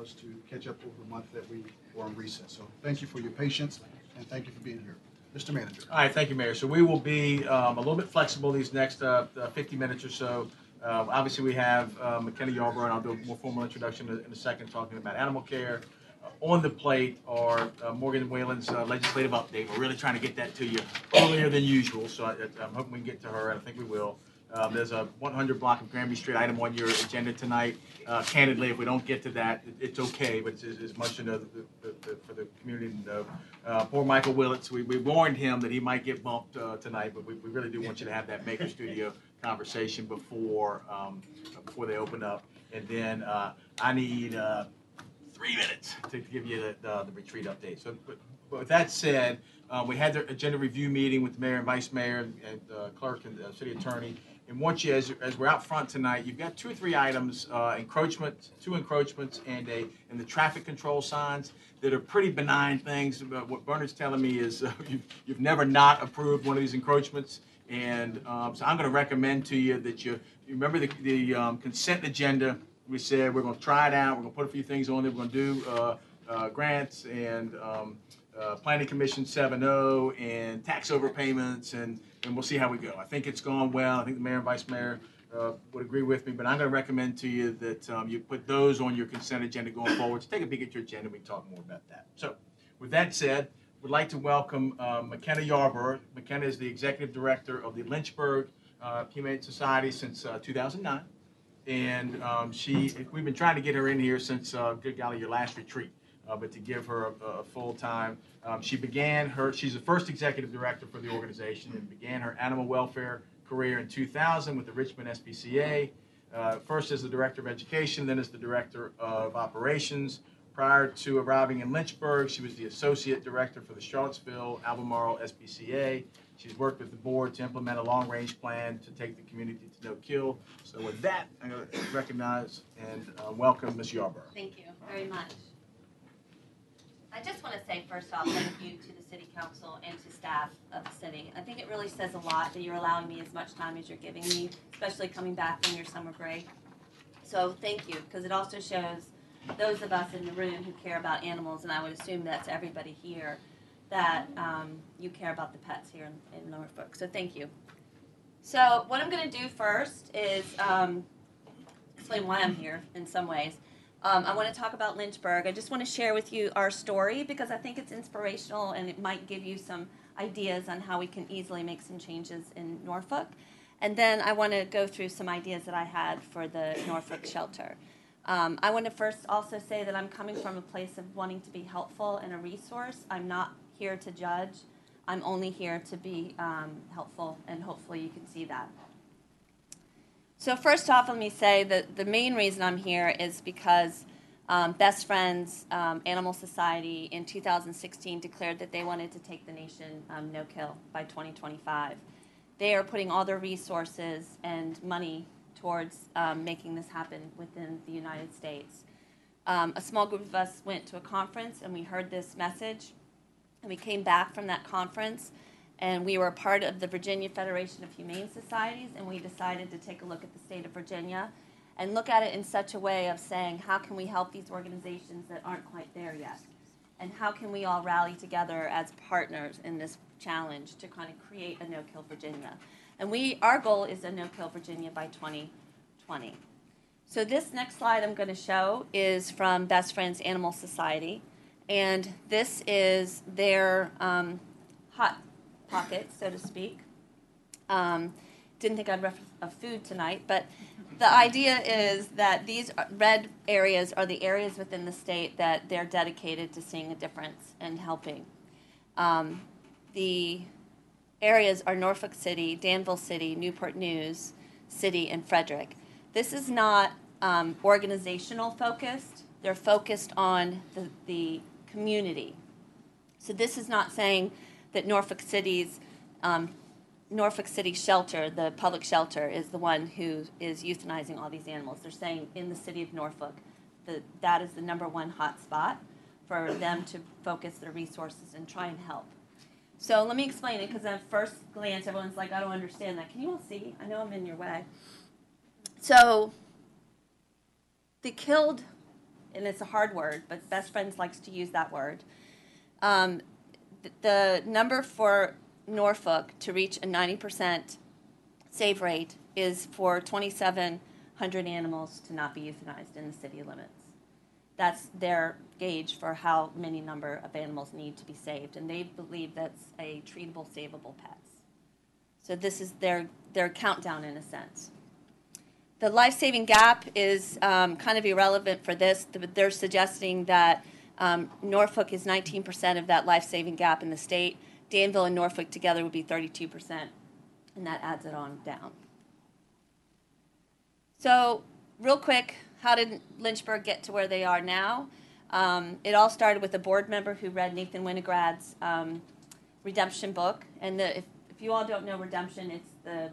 us to catch up over the month that we were on recess. So thank you for your patience, and thank you for being here. Mr. Manager. All right, thank you, Mayor. So we will be a little bit flexible these next 50 minutes or so. Obviously, we have McKenna Yarborough, and I'll do a more formal introduction in a second, talking about animal care. On the plate are Morgan Whalen's legislative update. We're really trying to get that to you earlier than usual, so I'm hoping we can get to her, and I think we will. There's a 100 block of Granby Street item on your agenda tonight. Candidly, if we don't get to that, it's okay, but it's as much for the community to know. Poor Michael Willits, we warned him that he might get bumped tonight, but we really do want you to have that Maker Studio conversation before they open up. And then I need 3 minutes to give you the retreat update. So, but with that said, we had the agenda review meeting with the mayor and vice mayor and clerk and the city attorney. And once you, as we're out front tonight, you've got 2 or 3 items, two encroachments and the traffic control signs that are pretty benign things. What Bernard's telling me is you've never not approved one of these encroachments. And so I'm going to recommend to you that you remember the consent agenda. We said we're going to try it out. We're going to put a few things on there. We're going to do grants and Planning Commission 7.0 and tax overpayments, and we'll see how we go. I think it's gone well. I think the mayor and vice mayor would agree with me, but I'm going to recommend to you that you put those on your consent agenda going forward. So take a peek at your agenda. We can talk more about that. So with that said, we'd like to welcome McKenna Yarborough. McKenna is the executive director of the Lynchburg Humane Society since 2009. And we've been trying to get her in here since, good golly, your last retreat. But to give her a full time, she's the first executive director for the organization and began her animal welfare career in 2000 with the Richmond SPCA. First as the director of education, then as the director of operations. Prior to arriving in Lynchburg, she was the associate director for the Charlottesville Albemarle SPCA. She's worked with the board to implement a long-range plan to take the community to no-kill. So with that, I'm going to recognize and welcome Ms. Yarborough. Thank you very much. I just want to say, first off, thank you to the City Council and to staff of the city. I think it really says a lot that you're allowing me as much time as you're giving me, especially coming back from your summer break. So thank you, because it also shows those of us in the room who care about animals, and I would assume that's everybody here, that you care about the pets here in Norfolk. So thank you. So what I'm going to do first is explain why I'm here in some ways. I want to talk about Lynchburg. I just want to share with you our story because I think it's inspirational and it might give you some ideas on how we can easily make some changes in Norfolk. And then I want to go through some ideas that I had for the Norfolk shelter. I want to first also say that I'm coming from a place of wanting to be helpful and a resource. I'm not here to judge. I'm only here to be helpful, and hopefully you can see that. So first off, let me say that the main reason I'm here is because Best Friends Animal Society in 2016 declared that they wanted to take the nation no-kill by 2025. They are putting all their resources and money towards making this happen within the United States. A small group of us went to a conference and we heard this message, and we came back from that conference and we were a part of the Virginia Federation of Humane Societies, and we decided to take a look at the state of Virginia and look at it in such a way of saying, how can we help these organizations that aren't quite there yet? And how can we all rally together as partners in this challenge to kind of create a no-kill Virginia? And our goal is a no-kill Virginia by 2020. So this next slide I'm going to show is from Best Friends Animal Society. And this is their hot pocket, so to speak. Didn't think I'd reference a food tonight, but the idea is that these red areas are the areas within the state that they're dedicated to seeing a difference and helping. The areas are Norfolk City, Danville City, Newport News City, and Frederick. This is not organizational focused. They're focused on the community. So this is not saying that Norfolk City shelter, the public shelter, is the one who is euthanizing all these animals. They're saying in the city of Norfolk that is the #1 hot spot for them to focus their resources and try and help. So let me explain it, because at first glance everyone's like, I don't understand that. Can you all see? I know I'm in your way. So they killed and it's a hard word, but Best Friends likes to use that word. The number for Norfolk to reach a 90% save rate is for 2,700 animals to not be euthanized in the city limits. That's their gauge for how many number of animals need to be saved, and they believe that's a treatable, savable pets. So this is their countdown in a sense. The life-saving gap is kind of irrelevant for this. They're suggesting that Norfolk is 19% of that life-saving gap in the state. Danville and Norfolk together would be 32%, and that adds it on down. So real quick, how did Lynchburg get to where they are now? It all started with a board member who read Nathan Winograd's Redemption book. And if you all don't know Redemption, it's the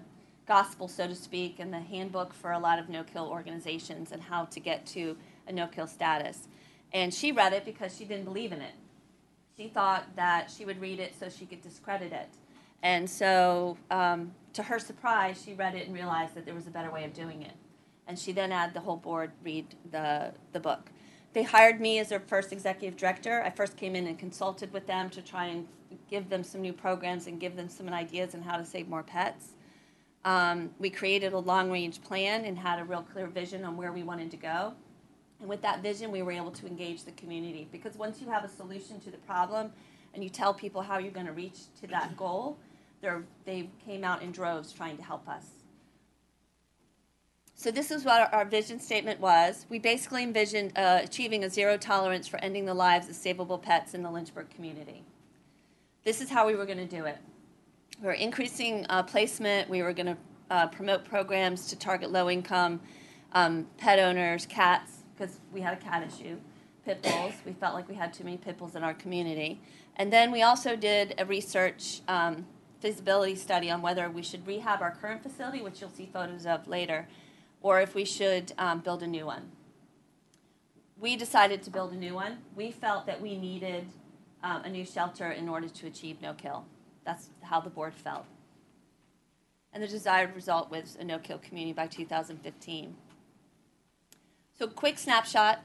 gospel, so to speak, and the handbook for a lot of no-kill organizations and how to get to a no-kill status. And she read it because she didn't believe in it. She thought that she would read it so she could discredit it. And so, to her surprise, she read it and realized that there was a better way of doing it. And she then had the whole board read the book. They hired me as their first executive director. I first came in and consulted with them to try and give them some new programs and give them some ideas on how to save more pets. We created a long-range plan and had a real clear vision on where we wanted to go. And with that vision, we were able to engage the community. Because once you have a solution to the problem and you tell people how you're going to reach to that goal, they came out in droves trying to help us. So this is what our vision statement was. We basically envisioned achieving a zero tolerance for ending the lives of savable pets in the Lynchburg community. This is how we were going to do it. We were increasing placement. We were going to promote programs to target low-income pet owners, cats, because we had a cat issue, pit bulls. We felt like we had too many pit bulls in our community. And then we also did a research feasibility study on whether we should rehab our current facility, which you'll see photos of later, or if we should build a new one. We decided to build a new one. We felt that we needed a new shelter in order to achieve no-kill. That's how the board felt. And the desired result was a no-kill community by 2015. So quick snapshot.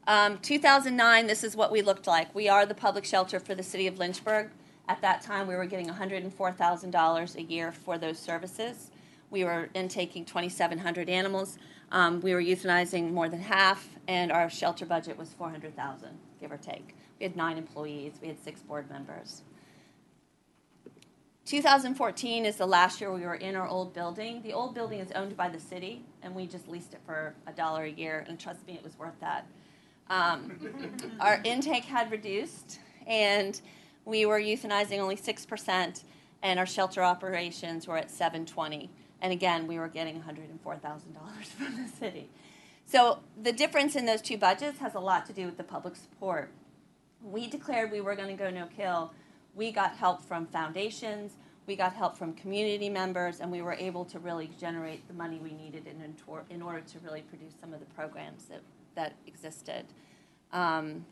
2009, this is what we looked like. We are the public shelter for the city of Lynchburg. At that time, we were getting $104,000 a year for those services. We were intaking 2,700 animals. We were euthanizing more than half, and our shelter budget was $400,000, give or take. We had 9 employees. We had 6 board members. 2014 is the last year we were in our old building. The old building is owned by the city, and we just leased it for $1 a year, and trust me, it was worth that. Our intake had reduced, and we were euthanizing only 6%, and our shelter operations were at $720. And again, we were getting $104,000 from the city. So the difference in those two budgets has a lot to do with the public support. We declared we were going to go no-kill. We got help from foundations, we got help from community members, and we were able to really generate the money we needed in order to really produce some of the programs that existed. And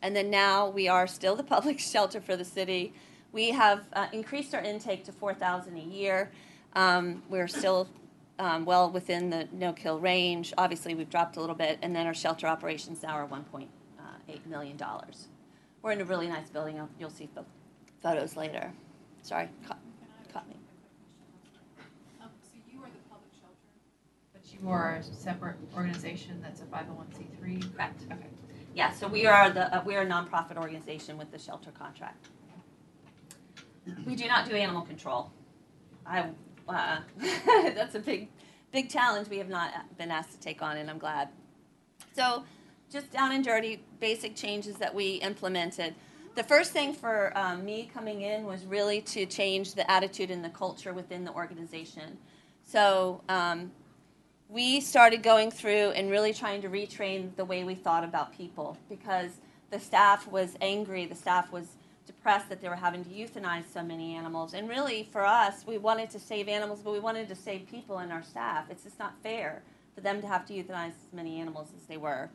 then now we are still the public shelter for the city. We have increased our intake to 4,000 a year. We're still well within the no-kill range. Obviously, we've dropped a little bit, and then our shelter operations now are $1.8 million. We're in a really nice building. You'll see photos later. Sorry, caught me. So you are the public shelter, but you are a separate organization that's a 501c3? Correct. Okay. Yeah, so we are a nonprofit organization with the shelter contract. We do not do animal control. That's a big challenge we have not been asked to take on, and I'm glad. So just down and dirty, basic changes that we implemented. The first thing for me coming in was really to change the attitude and the culture within the organization. So we started going through and really trying to retrain the way we thought about people, because the staff was angry, the staff was depressed that they were having to euthanize so many animals. And really, for us, we wanted to save animals, but we wanted to save people and our staff. It's just not fair for them to have to euthanize as many animals as they were.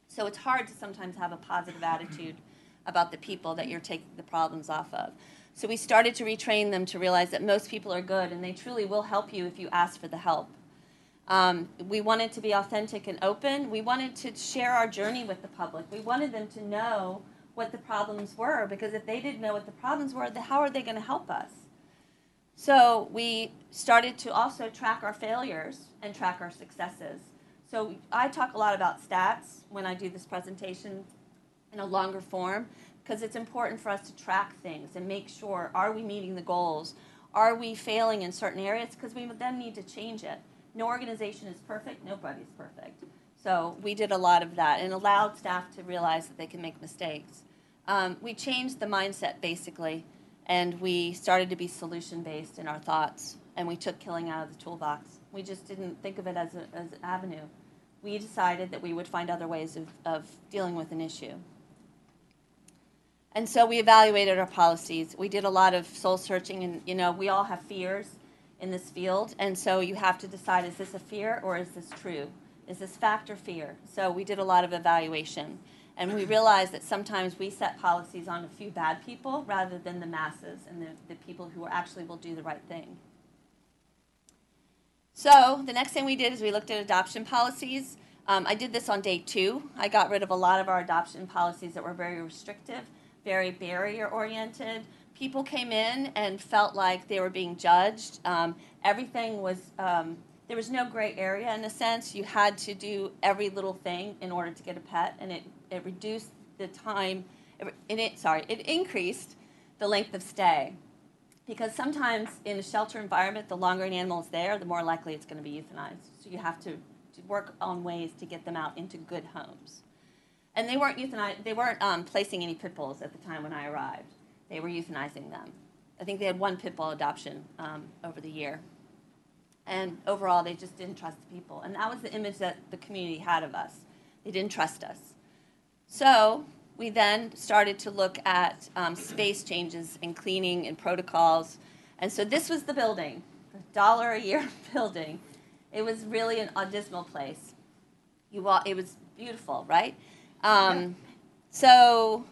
So it's hard to sometimes have a positive attitude about the people that you're taking the problems off of. So we started to retrain them to realize that most people are good and they truly will help you if you ask for the help. We wanted to be authentic and open. We wanted to share our journey with the public. We wanted them to know what the problems were, because if they didn't know what the problems were, then how are they going to help us? So we started to also track our failures and track our successes. So I talk a lot about stats when I do this presentation in a longer form, because it's important for us to track things and make sure, are we meeting the goals? Are we failing in certain areas? Because we then need to change it. No organization is perfect. Nobody's perfect. So we did a lot of that and allowed staff to realize that they can make mistakes. We changed the mindset, basically, and we started to be solution-based in our thoughts, and we took killing out of the toolbox. We just didn't think of it as an avenue. We decided that we would find other ways of dealing with an issue. And so we evaluated our policies. We did a lot of soul searching, and we all have fears in this field, and so you have to decide, is this a fear or is this true? Is this fact or fear? So we did a lot of evaluation, and we realized that sometimes we set policies on a few bad people rather than the masses and the people who actually will do the right thing. So the next thing we did is we looked at adoption policies. I did this on day 2. I got rid of a lot of our adoption policies that were very restrictive, very barrier-oriented. People came in and felt like they were being judged. Everything was, there was no gray area in a sense. You had to do every little thing in order to get a pet, and it reduced the time, it increased the length of stay. Because sometimes in a shelter environment, the longer an animal is there, the more likely it's going to be euthanized. So you have to work on ways to get them out into good homes. And they weren't placing any pit bulls at the time when I arrived. They were euthanizing them. I think they had 1 pit bull adoption over the year. And overall, they just didn't trust the people. And that was the image that the community had of us. They didn't trust us. So we then started to look at space changes in cleaning and protocols. And so this was the building, the $1 a year building. It was really an dismal place. It was beautiful, right? So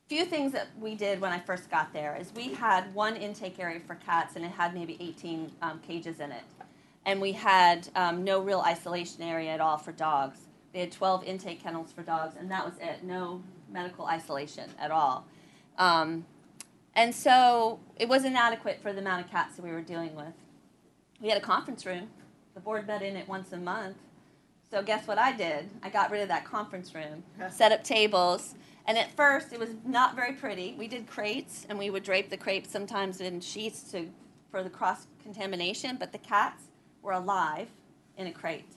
few things that we did when I first got there is we had 1 intake area for cats, and it had maybe 18 cages in it. And we had no real isolation area at all for dogs. They had 12 intake kennels for dogs, and that was it. No medical isolation at all. And so it was inadequate for the amount of cats that we were dealing with. We had a conference room. The board met in it once a month. So guess what I did? I got rid of that conference room, set up tables, and at first it was not very pretty. We did crates, and we would drape the crates sometimes in sheets for the cross-contamination, but the cats were alive in a crate.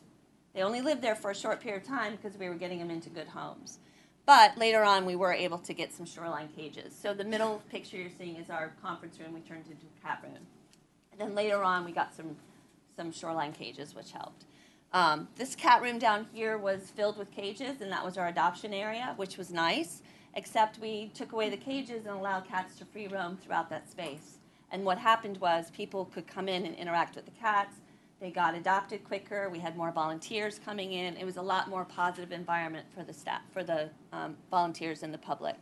They only lived there for a short period of time because we were getting them into good homes. But later on, we were able to get some shoreline cages. So the middle picture you're seeing is our conference room we turned into a cat room. And then later on, we got some shoreline cages, which helped. This cat room down here was filled with cages, and that was our adoption area, which was nice, except we took away the cages and allowed cats to free roam throughout that space. And what happened was people could come in and interact with the cats. They got adopted quicker. We had more volunteers coming in. It was a lot more positive environment for the staff, for the volunteers and the public.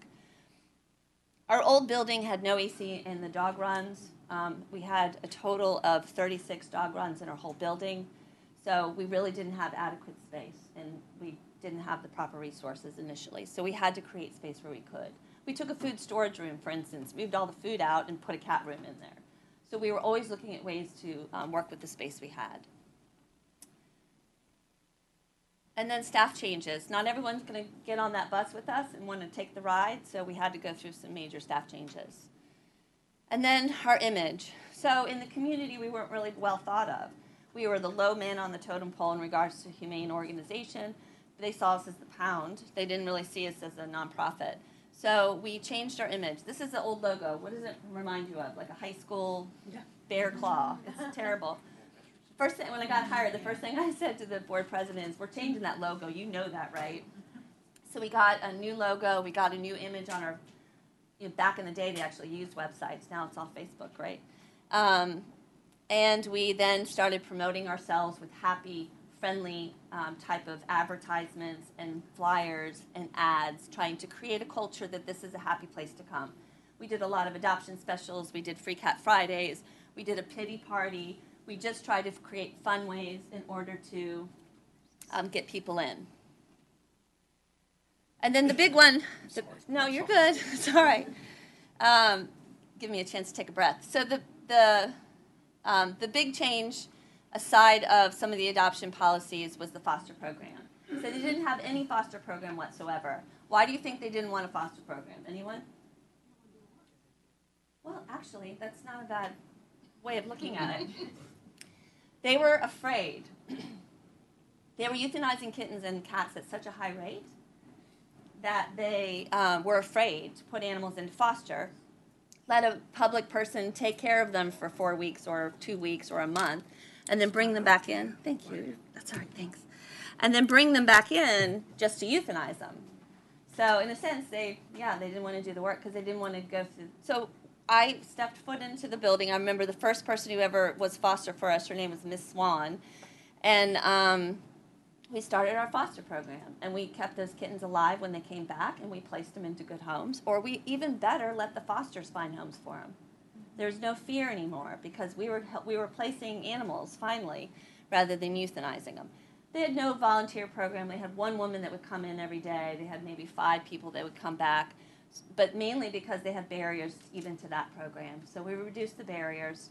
Our old building had no AC in the dog runs. We had a total of 36 dog runs in our whole building. So we really didn't have adequate space, and we didn't have the proper resources initially. So we had to create space where we could. We took a food storage room, for instance, moved all the food out and put a cat room in there. So we were always looking at ways to work with the space we had. And then staff changes. Not everyone's going to get on that bus with us and want to take the ride, so we had to go through some major staff changes. And then our image. So in the community, we weren't really well thought of. We were the low man on the totem pole in regards to humane organization. They saw us as the pound. They didn't really see us as a nonprofit. So we changed our image. This is the old logo. What does it remind you of? Like a high school bear claw. It's terrible. First thing, when I got hired, the first thing I said to the board president is, we're changing that logo. You know that, right? So we got a new logo. We got a new image on our, back in the day, they actually used websites. Now it's all Facebook, right? And we then started promoting ourselves with happy, friendly type of advertisements and flyers and ads, trying to create a culture that this is a happy place to come. We did a lot of adoption specials. We did Free Cat Fridays. We did a pity party. We just try to create fun ways in order to get people in. And then the big one, no, you're good. It's all right. Give me a chance to take a breath. So the big change, aside of some of the adoption policies, was the foster program. So they didn't have any foster program whatsoever. Why do you think they didn't want a foster program? Anyone? Well, actually, that's not a bad way of looking at it. They were afraid. They were euthanizing kittens and cats at such a high rate that they were afraid to put animals into foster, let a public person take care of them for 4 weeks or 2 weeks or a month, and then bring them back in. Thank you. That's all right, thanks. And then bring them back in just to euthanize them. So in a sense, they didn't want to do the work because they didn't want to go through. So I stepped foot into the building. I remember the first person who ever was foster for us, her name was Miss Swan. And we started our foster program. And we kept those kittens alive when they came back, and we placed them into good homes. Or we, even better, let the fosters find homes for them. There's no fear anymore because we were placing animals, finally, rather than euthanizing them. They had no volunteer program. They had one woman that would come in every day. They had maybe 5 people that would come back, but mainly because they had barriers even to that program. So we reduced the barriers.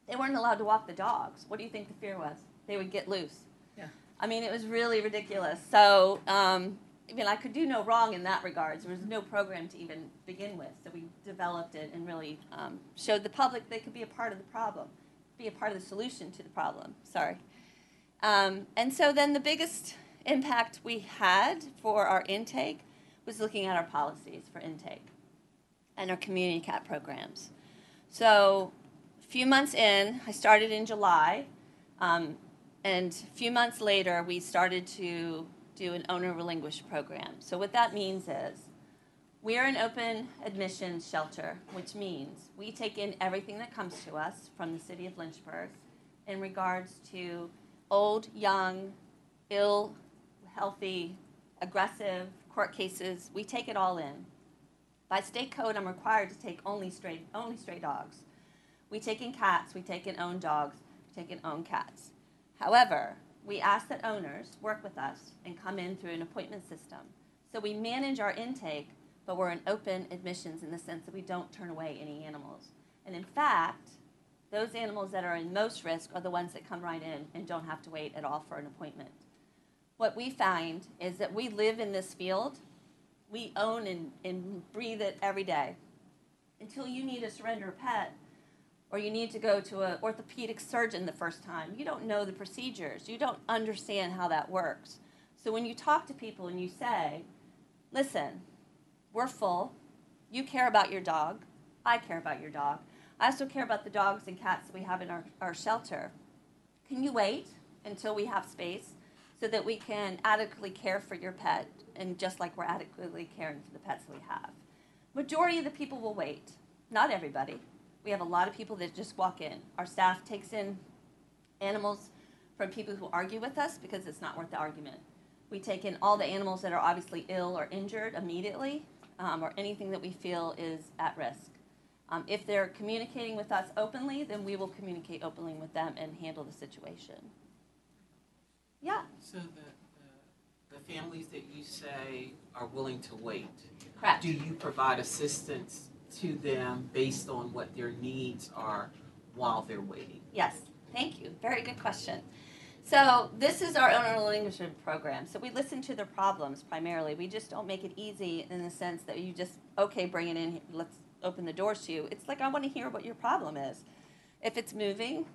They weren't allowed to walk the dogs. What do you think the fear was? They would get loose. Yeah. I mean, it was really ridiculous. So, I could do no wrong in that regard. There was no program to even begin with. So we developed it and really showed the public they could be a part of the problem, be a part of the solution to the problem. Sorry. And so then the biggest impact we had for our intake was looking at our policies for intake and our community cat programs. So a few months in, I started in July, and a few months later we started to do an owner relinquish program. So what that means is we are an open admissions shelter, which means we take in everything that comes to us from the city of Lynchburg in regards to old, young, ill, healthy, aggressive court cases. We take it all in. By state code, I'm required to take only stray dogs. We take in cats, we take in own dogs, we take in own cats. However, we ask that owners work with us and come in through an appointment system. So we manage our intake, but we're an open admissions in the sense that we don't turn away any animals. And in fact, those animals that are in most risk are the ones that come right in and don't have to wait at all for an appointment. What we find is that we live in this field. We own and breathe it every day. Until you need to surrender a pet or you need to go to an orthopedic surgeon the first time, you don't know the procedures. You don't understand how that works. So when you talk to people and you say, listen, we're full. You care about your dog. I care about your dog. I also care about the dogs and cats that we have in our shelter. Can you wait until we have space so that we can adequately care for your pet, and just like we're adequately caring for the pets we have? Majority of the people will wait. Not everybody. We have a lot of people that just walk in. Our staff takes in animals from people who argue with us because it's not worth the argument. We take in all the animals that are obviously ill or injured immediately, or anything that we feel is at risk. If they're communicating with us openly, then we will communicate openly with them and handle the situation. Yeah. So the families that you say are willing to wait, Correct. do you provide assistance to them based on what their needs are while they're waiting? Yes. Thank you. Very good question. So this is our owner relinquishment program. So we listen to their problems primarily. We just don't make it easy in the sense that you just, okay, bring it in, let's open the doors to you. It's like, I want to hear what your problem is. If it's moving,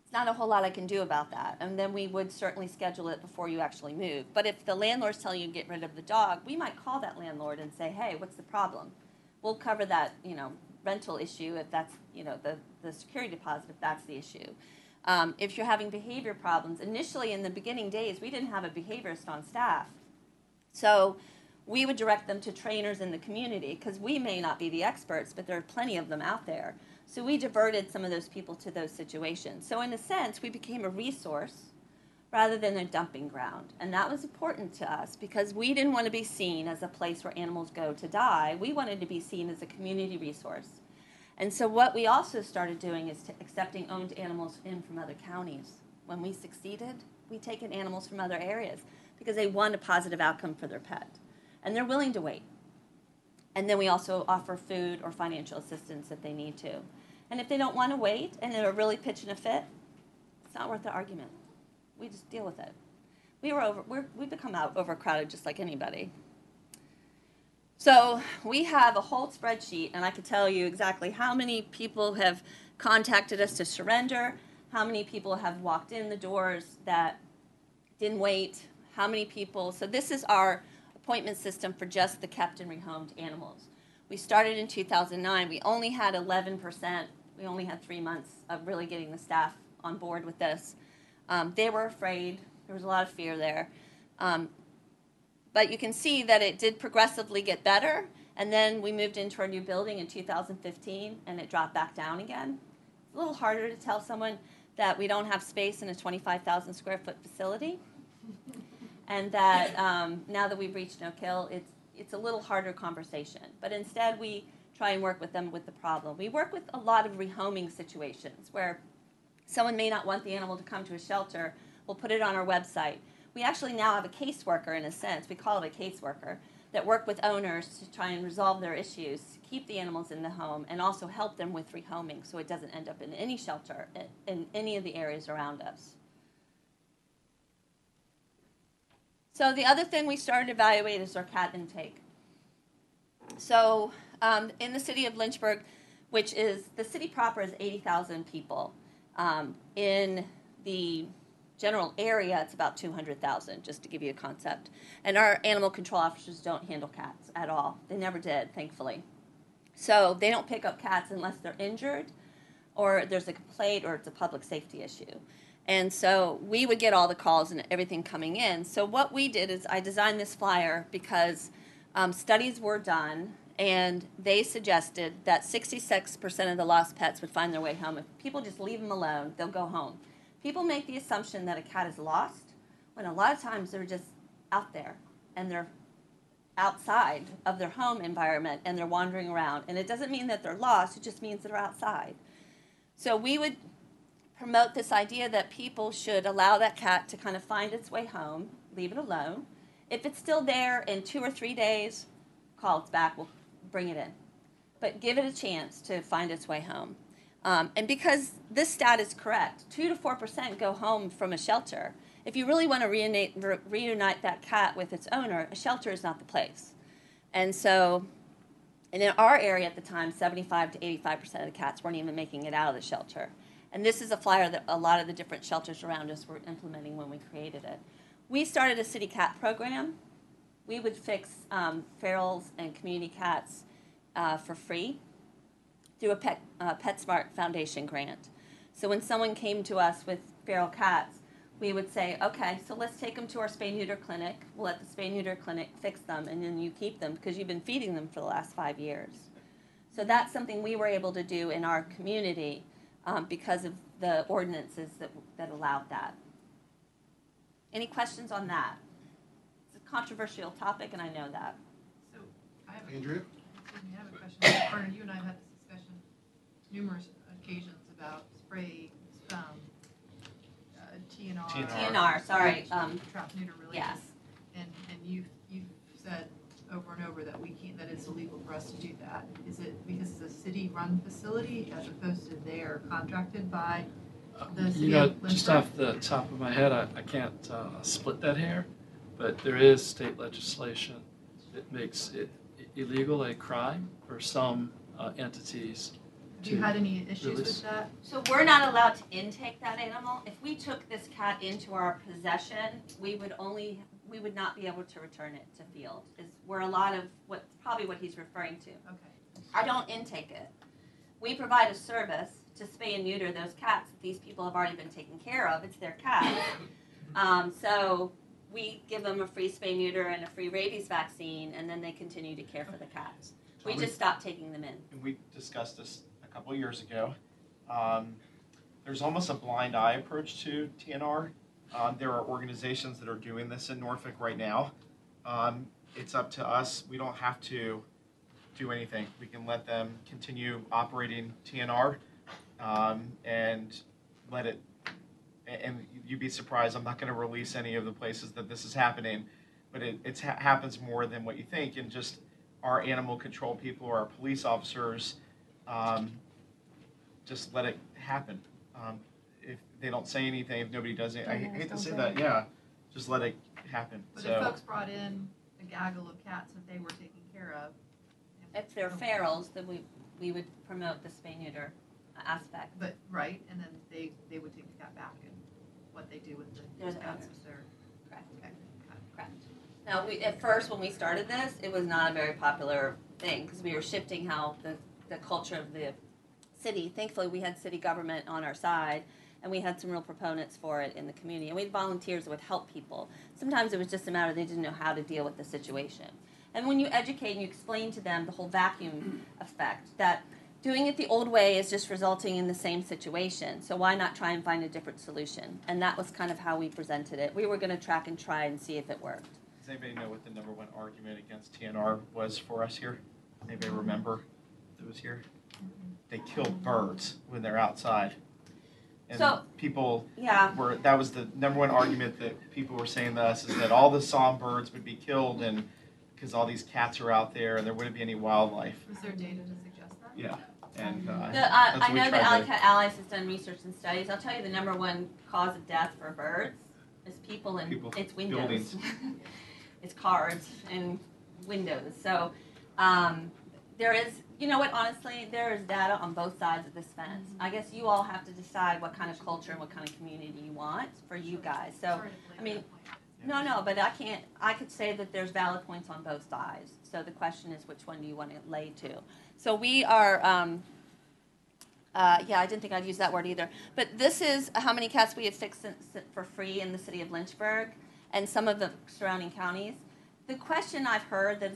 it's not a whole lot I can do about that. And then we would certainly schedule it before you actually move. But if the landlord's telling you to get rid of the dog, we might call that landlord and say, hey, what's the problem? We'll cover that, rental issue if that's, the security deposit if that's the issue. If you're having behavior problems, initially in the beginning days, we didn't have a behaviorist on staff. So we would direct them to trainers in the community because we may not be the experts, but there are plenty of them out there. So we diverted some of those people to those situations. So in a sense, we became a resource rather than a dumping ground. And that was important to us because we didn't want to be seen as a place where animals go to die. We wanted to be seen as a community resource. And so what we also started doing is accepting owned animals in from other counties. When we succeeded, we take in animals from other areas because they want a positive outcome for their pet. And they're willing to wait. And then we also offer food or financial assistance if they need to. And if they don't want to wait and they're really pitching a fit, it's not worth the argument. We just deal with it. We've become overcrowded just like anybody. So we have a whole spreadsheet, and I can tell you exactly how many people have contacted us to surrender, how many people have walked in the doors that didn't wait, how many people. So this is our appointment system for just the kept and rehomed animals. We started in 2009. We only had 11%. We only had 3 months of really getting the staff on board with this. They were afraid. There was a lot of fear there. But you can see that it did progressively get better. And then we moved into our new building in 2015, and it dropped back down again. It's a little harder to tell someone that we don't have space in a 25,000 square foot facility. And that now that we've reached no kill, it's a little harder conversation. But instead, we try and work with them with the problem. We work with a lot of rehoming situations where someone may not want the animal to come to a shelter. We'll put it on our website. We actually now have a caseworker, in a sense. We call it a caseworker that work with owners to try and resolve their issues, keep the animals in the home, and also help them with rehoming so it doesn't end up in any shelter in any of the areas around us. So the other thing we started to evaluate is our cat intake. So in the city of Lynchburg, which is, the city proper is 80,000 people. In the general area, it's about 200,000, just to give you a concept. And our animal control officers don't handle cats at all. They never did, thankfully. So they don't pick up cats unless they're injured or there's a complaint or it's a public safety issue. And so we would get all the calls and everything coming in. So what we did is I designed this flyer because studies were done, and they suggested that 66% of the lost pets would find their way home. If people just leave them alone, they'll go home. People make the assumption that a cat is lost, when a lot of times they're just out there, and they're outside of their home environment, and they're wandering around. And it doesn't mean that they're lost, it just means that they're outside. So we would promote this idea that people should allow that cat to kind of find its way home, leave it alone. If it's still there in 2 or 3 days, call it back, we'll bring it in. But give it a chance to find its way home. And because this stat is correct, 2 to 4% go home from a shelter. If you really want to reunite that cat with its owner, a shelter is not the place. And so, and in our area at the time, 75 to 85% of the cats weren't even making it out of the shelter. And this is a flyer that a lot of the different shelters around us were implementing when we created it. We started a city cat program. We would fix ferals and community cats for free through a PetSmart Foundation grant. So when someone came to us with feral cats, we would say, okay, so let's take them to our spay-neuter clinic. We'll let the spay-neuter clinic fix them, and then you keep them because you've been feeding them for the last 5 years. So that's something we were able to do in our community because of the ordinances that allowed that. Any questions on that? It's a controversial topic, and I know that. So I have Andrea? I have a question. Bernard, you and I have had this discussion numerous occasions about spray, TNR. TNR, sorry. Trap neuter release. Yes. And you've said over and over that we can't, that it's illegal for us to do that. Is it because it's a city-run facility as opposed to they are contracted by the city of Lynchburg? Just off the top of my head, I can't split that hair, but there is state legislation that makes it illegal, a crime for some entities. Have you had any issues release. with that? So we're not allowed to intake that animal. If we took this cat into our possession, we would not be able to return it to field. Is where a lot of probably what he's referring to. Okay. I don't intake it. We provide a service to spay and neuter those cats that these people have already been taken care of. It's their cat. So we give them a free spay neuter and a free rabies vaccine, and then they continue to care for the cats. We just stop taking them in. And we discussed this a couple of years ago. There's almost a blind eye approach to TNR. There are organizations that are doing this in Norfolk right now. It's up to us. We don't have to do anything. We can let them continue operating TNR and let it. And you'd be surprised. I'm not going to release any of the places that this is happening, but it happens more than what you think. And just our animal control people or our police officers, just let it happen. If they don't say anything, if nobody does it, I hate to say that, yeah, just let it happen. But So if folks brought in a gaggle of cats that they were taking care of. If they're ferals, then we would promote the spay-neuter aspect. But, right, and then they would take the cat back and what they do with the There's cats owners. is their. Correct. Okay, got it. Correct. Now, at first, when we started this, it was not a very popular thing because we were shifting how the culture of the city. Thankfully, we had city government on our side, and we had some real proponents for it in the community. And we had volunteers that would help people. Sometimes it was just a matter they didn't know how to deal with the situation. And when you educate and you explain to them the whole vacuum effect, that doing it the old way is just resulting in the same situation. So why not try and find a different solution? And that was kind of how we presented it. We were going to track and try and see if it worked. does anybody know what the number one argument against TNR was for us here? Anybody remember that was here? They kill birds when they're outside. And So- people Yeah. that was the number one argument that people were saying to us, is that all the songbirds would be killed and because all these cats are out there and there wouldn't be any wildlife. Was there data to suggest that? Yeah. And that's I what we know that tried Alley Cat Allies has done research and studies. I'll tell you the number one cause of death for birds is people and People, it's windows. buildings. It's cars and windows. So there is, you know what, honestly, there is data on both sides of this fence. I guess you all have to decide what kind of culture and what kind of community you want for you guys. So, Sorry to I mean, belabor that point. no, but I could say that there's valid points on both sides. So the question is, which one do you want to lay to? So we are, yeah, I didn't think I'd use that word either. But this is how many cats we have fixed for free in the city of Lynchburg and some of the surrounding counties. The question I've heard that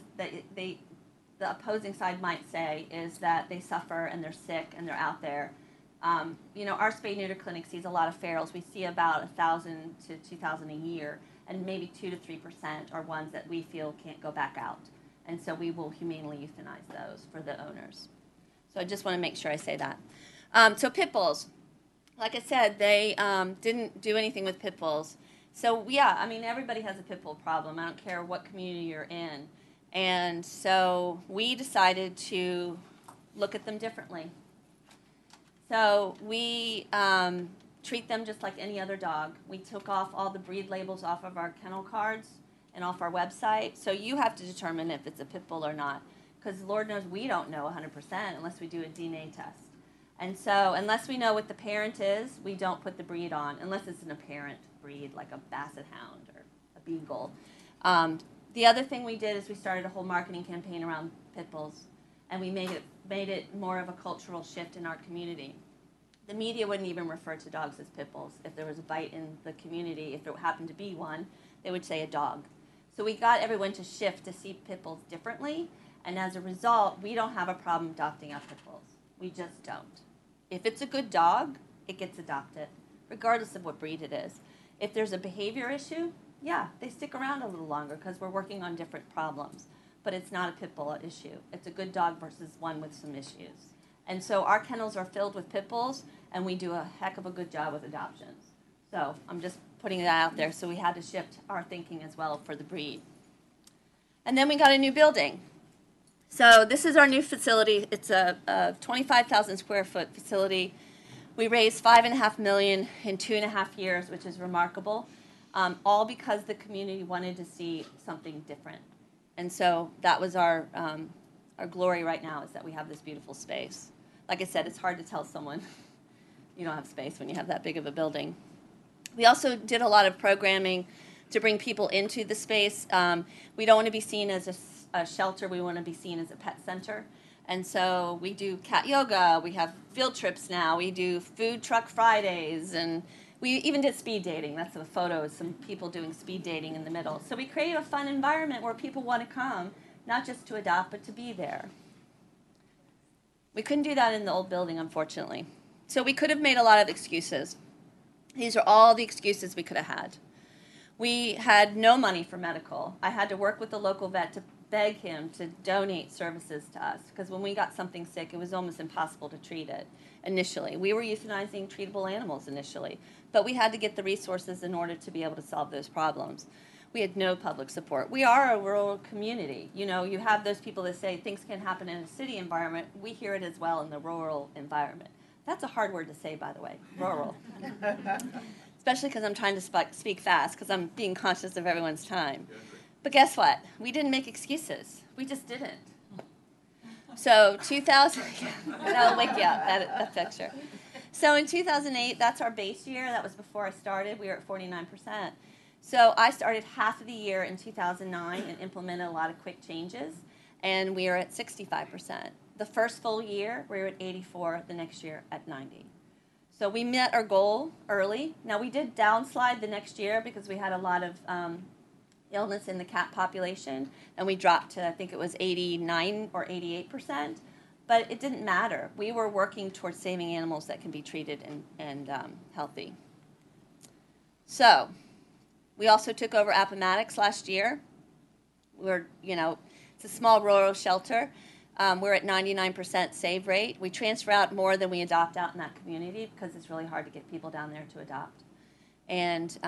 the opposing side might say is that they suffer and they're sick and they're out there. You know, our spay neuter clinic sees a lot of ferals. We see about 1,000 to 2,000 a year, and maybe 2 to 3% are ones that we feel can't go back out. And so we will humanely euthanize those for the owners. So I just want to make sure I say that. So pit bulls, like I said, they didn't do anything with pit bulls. So yeah, I mean, everybody has a pit bull problem. I don't care what community you're in. And so we decided to look at them differently. So we treat them just like any other dog. We took off all the breed labels off of our kennel cards and off our website. So you have to determine if it's a pit bull or not. Because Lord knows we don't know 100% unless we do a DNA test. And so unless we know what the parent is, we don't put the breed on, unless it's an apparent breed like a basset hound or a beagle. The other thing we did is we started a whole marketing campaign around pit bulls, and we made it more of a cultural shift in our community. The media wouldn't even refer to dogs as pit bulls. If there was a bite in the community, if there happened to be one, they would say a dog. So we got everyone to shift to see pit bulls differently, and as a result, we don't have a problem adopting our pit bulls. We just don't. If it's a good dog, it gets adopted, regardless of what breed it is. If there's a behavior issue, yeah, they stick around a little longer because we're working on different problems. But it's not a pit bull issue. It's a good dog versus one with some issues. And so our kennels are filled with pit bulls, and we do a heck of a good job with adoptions. So I'm just putting that out there. So we had to shift our thinking as well for the breed. And then we got a new building. So this is our new facility. It's a 25,000 square foot facility. We raised $5.5 million in 2.5 years, which is remarkable, all because the community wanted to see something different. And so that was our glory right now, is that we have this beautiful space. Like I said, it's hard to tell someone you don't have space when you have that big of a building. We also did a lot of programming to bring people into the space. We don't want to be seen as a shelter. We want to be seen as a pet center. And so we do cat yoga. We have field trips now. We do food truck Fridays. And we even did speed dating. That's the photos, some people doing speed dating in the middle. So we create a fun environment where people want to come, not just to adopt, but to be there. We couldn't do that in the old building, unfortunately. So we could have made a lot of excuses. These are all the excuses we could have had. We had no money for medical. I had to work with the local vet to beg him to donate services to us, because when we got something sick, it was almost impossible to treat it initially. We were euthanizing treatable animals initially, but we had to get the resources in order to be able to solve those problems. We had no public support. We are a rural community. You know, you have those people that say things can happen in a city environment. We hear it as well in the rural environment. That's a hard word to say, by the way, rural. Especially because I'm trying to speak fast, because I'm being conscious of everyone's time. But guess what? We didn't make excuses. We just didn't. So 2000, that'll wake you up, that picture. So in 2008, that's our base year. That was before I started. We were at 49%. So I started half of the year in 2009 and implemented a lot of quick changes, and we are at 65%. The first full year, we were at 84, the next year at 90. So we met our goal early. Now, we did downslide the next year because we had a lot of illness in the cat population, and we dropped to, I think it was 89 or 88%, but it didn't matter. We were working towards saving animals that can be treated and healthy. So we also took over Appomattox last year. It's a small rural shelter. We're at 99% save rate. We transfer out more than we adopt out in that community because it's really hard to get people down there to adopt. And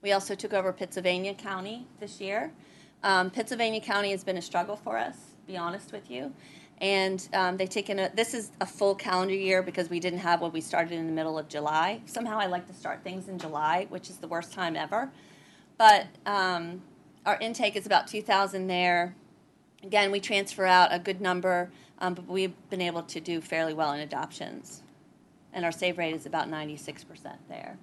we also took over Pittsylvania County this year. Pittsylvania County has been a struggle for us, to be honest with you. And they've taken this is a full calendar year because we didn't have what we started in the middle of July. Somehow I like to start things in July, which is the worst time ever. But our intake is about 2,000 there. Again, we transfer out a good number, but we've been able to do fairly well in adoptions. And our save rate is about 96% there.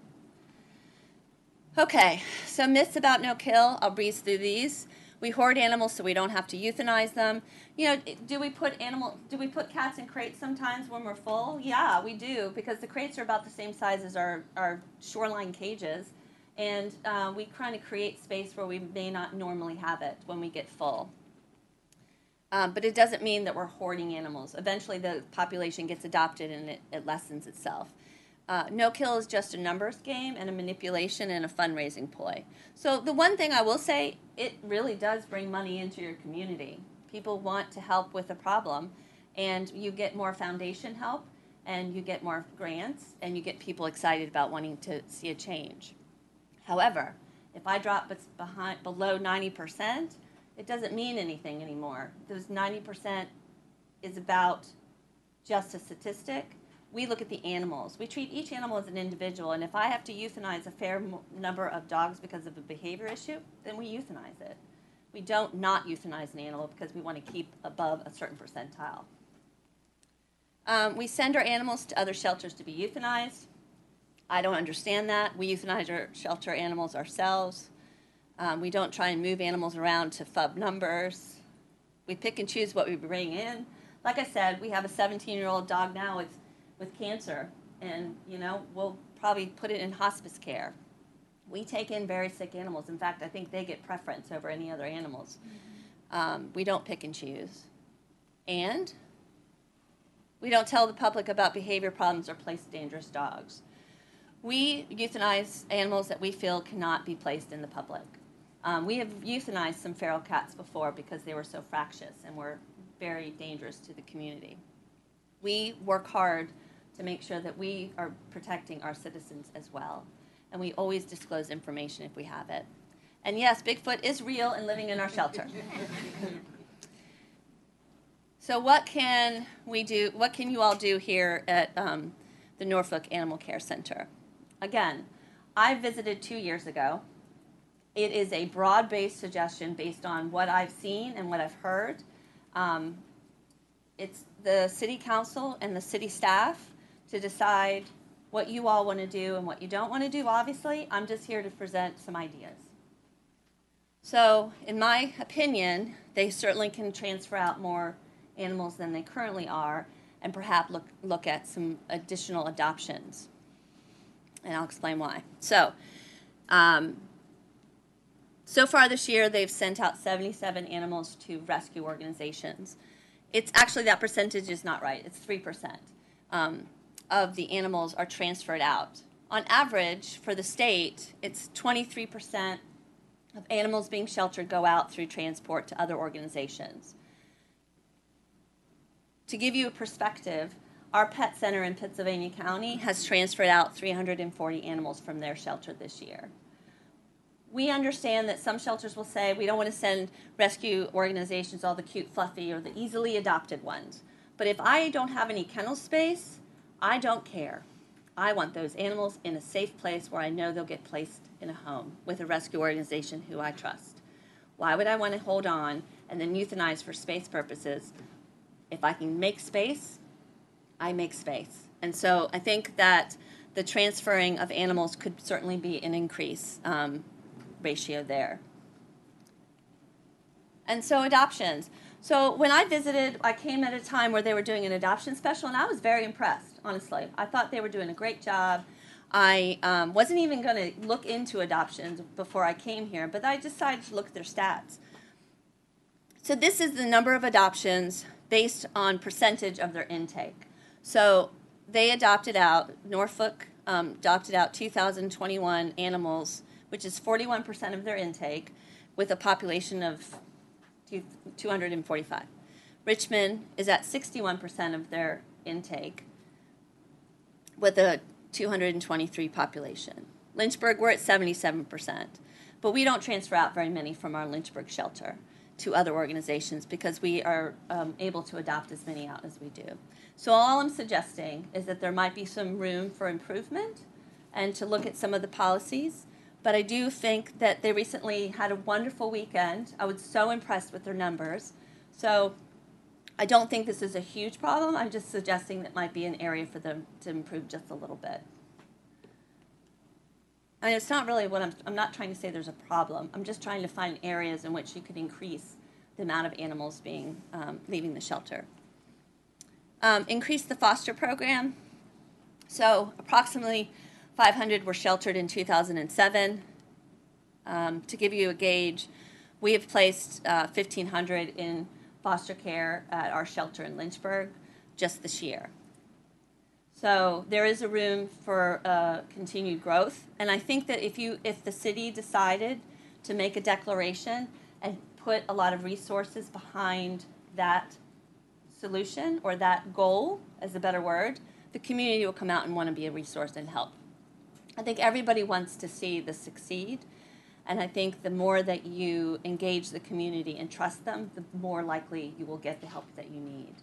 Okay, so myths about no-kill. I'll breeze through these. We hoard animals so we don't have to euthanize them. You know, do we put cats in crates sometimes when we're full? Yeah, we do, because the crates are about the same size as our shoreline cages. And we kind of create space where we may not normally have it when we get full. But it doesn't mean that we're hoarding animals. Eventually the population gets adopted and it lessens itself. No-kill is just a numbers game and a manipulation and a fundraising ploy. So the one thing I will say, it really does bring money into your community. People want to help with a problem, and you get more foundation help, and you get more grants, and you get people excited about wanting to see a change. However, if I drop below 90%, it doesn't mean anything anymore. Those 90% is about just a statistic. We look at the animals. We treat each animal as an individual, and if I have to euthanize a fair number of dogs because of a behavior issue, then we euthanize it. We don't not euthanize an animal because we want to keep above a certain percentile. We send our animals to other shelters to be euthanized. I don't understand that. We euthanize our shelter animals ourselves. We don't try and move animals around to FUB numbers. We pick and choose what we bring in. Like I said, we have a 17-year-old dog now with cancer, and we'll probably put it in hospice care. We take in very sick animals. In fact, I think they get preference over any other animals. We don't pick and choose. And we don't tell the public about behavior problems or place dangerous dogs. We euthanize animals that we feel cannot be placed in the public. We have euthanized some feral cats before because they were so fractious and were very dangerous to the community. We work hard to make sure that we are protecting our citizens as well. And we always disclose information if we have it. And yes, Bigfoot is real and living in our shelter. So what can we do? What can you all do here at the Norfolk Animal Care Center? Again, I visited 2 years ago. It is a broad-based suggestion based on what I've seen and what I've heard. It's the city council and the city staff to decide what you all want to do and what you don't want to do, obviously. I'm just here to present some ideas. So, in my opinion, they certainly can transfer out more animals than they currently are and perhaps look at some additional adoptions. And I'll explain why. So far this year, they've sent out 77 animals to rescue organizations. It's actually, that percentage is not right. It's 3% of the animals are transferred out. On average, for the state, it's 23% of animals being sheltered go out through transport to other organizations. To give you a perspective, our pet center in Pittsylvania County has transferred out 340 animals from their shelter this year. We understand that some shelters will say we don't want to send rescue organizations all the cute, fluffy, or the easily adopted ones. But if I don't have any kennel space, I don't care. I want those animals in a safe place where I know they'll get placed in a home with a rescue organization who I trust. Why would I want to hold on and then euthanize for space purposes? If I can make space, I make space. And so I think that the transferring of animals could certainly be an increase ratio there. And so adoptions. So when I visited, I came at a time where they were doing an adoption special, and I was very impressed, honestly. I thought they were doing a great job. I wasn't even going to look into adoptions before I came here, but I decided to look at their stats. So this is the number of adoptions based on percentage of their intake. So they adopted out, Norfolk adopted out 2,021 animals, which is 41% of their intake, with a population of 245. Richmond is at 61% of their intake, with a 223 population. Lynchburg, we're at 77%. But we don't transfer out very many from our Lynchburg shelter to other organizations because we are able to adopt as many out as we do. So all I'm suggesting is that there might be some room for improvement and to look at some of the policies. But I do think that they recently had a wonderful weekend. I was so impressed with their numbers. So I don't think this is a huge problem. I'm just suggesting that might be an area for them to improve just a little bit. And it's not really what I'm not trying to say there's a problem. I'm just trying to find areas in which you could increase the amount of animals being leaving the shelter. Increase the foster program. So approximately 500 were sheltered in 2007. To give you a gauge, we have placed 1,500 in foster care at our shelter in Lynchburg just this year. So there is a room for continued growth, and I think that if the city decided to make a declaration and put a lot of resources behind that solution or that goal, as a better word, the community will come out and want to be a resource and help. I think everybody wants to see this succeed, and I think the more that you engage the community and trust them, the more likely you will get the help that you need.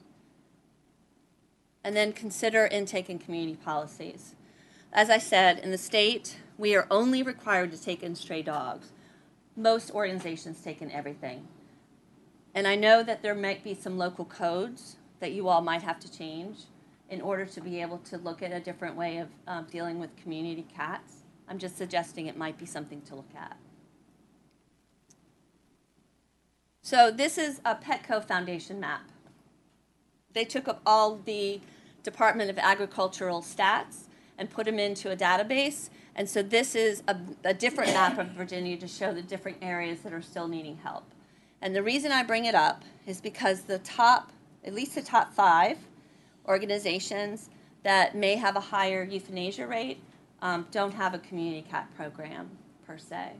And then consider intake and community policies. As I said, in the state, we are only required to take in stray dogs. Most organizations take in everything. And I know that there might be some local codes that you all might have to change in order to be able to look at a different way of dealing with community cats. I'm just suggesting it might be something to look at. So this is a Petco Foundation map. They took up all the Department of Agricultural stats and put them into a database. And so this is a different map of Virginia to show the different areas that are still needing help. And the reason I bring it up is because at least the top 5 organizations that may have a higher euthanasia rate don't have a community cat program per se.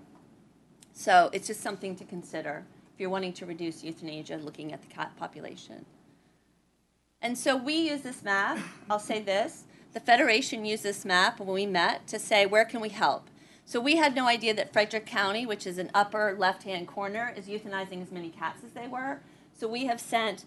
So it's just something to consider if you're wanting to reduce euthanasia, looking at the cat population. And so we use this map. I'll say this. The Federation used this map when we met to say, where can we help? So we had no idea that Frederick County, which is an upper left-hand corner, is euthanizing as many cats as they were. So we have sent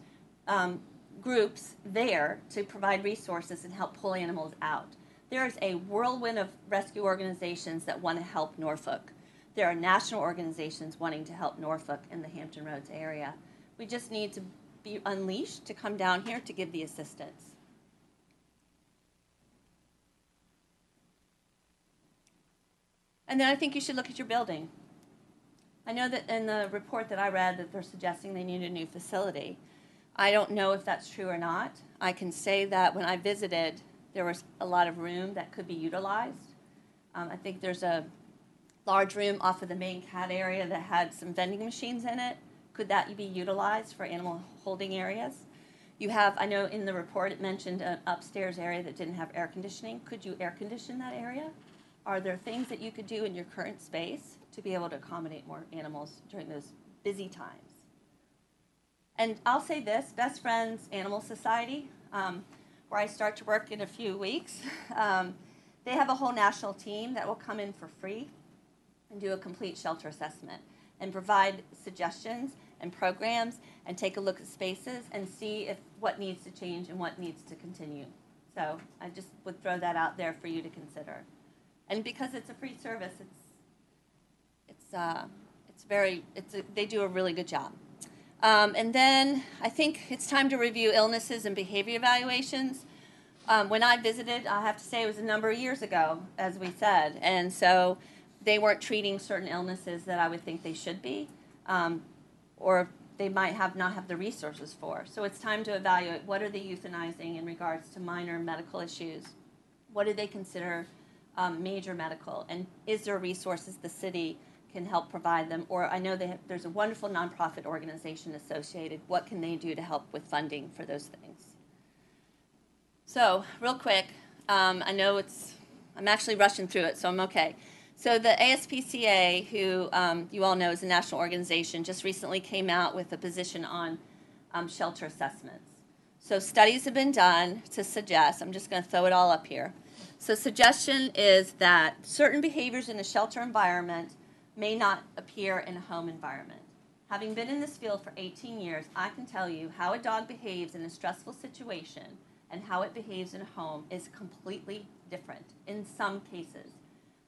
groups there to provide resources and help pull animals out. There is a whirlwind of rescue organizations that want to help Norfolk. There are national organizations wanting to help Norfolk in the Hampton Roads area. We just need to be unleashed to come down here to give the assistance. And then I think you should look at your building. I know that in the report that I read that they're suggesting they need a new facility. I don't know if that's true or not. I can say that when I visited, there was a lot of room that could be utilized. I think there's a large room off of the main cat area that had some vending machines in it. Could that be utilized for animal holding areas? You have, I know in the report it mentioned an upstairs area that didn't have air conditioning. Could you air condition that area? Are there things that you could do in your current space to be able to accommodate more animals during those busy times. And I'll say this, Best Friends Animal Society, where I start to work in a few weeks, they have a whole national team that will come in for free and do a complete shelter assessment and provide suggestions and programs and take a look at spaces and see if what needs to change and what needs to continue. So I just would throw that out there for you to consider. And because it's a free service, they do a really good job. And then I think it's time to review illnesses and behavior evaluations. When I visited, I have to say it was a number of years ago, as we said, and so they weren't treating certain illnesses that I would think they should be, or they might not have the resources for. So it's time to evaluate what are they euthanizing in regards to minor medical issues. What do they consider major medical, and is there resources the city can help provide them? Or I know there's a wonderful nonprofit organization associated. What can they do to help with funding for those things? So real quick, I know I'm actually rushing through it, so I'm okay. So the ASPCA, who you all know is a national organization, just recently came out with a position on shelter assessments. So studies have been done to suggest, I'm just going to throw it all up here. So suggestion is that certain behaviors in a shelter environment may not appear in a home environment. Having been in this field for 18 years, I can tell you how a dog behaves in a stressful situation and how it behaves in a home is completely different in some cases.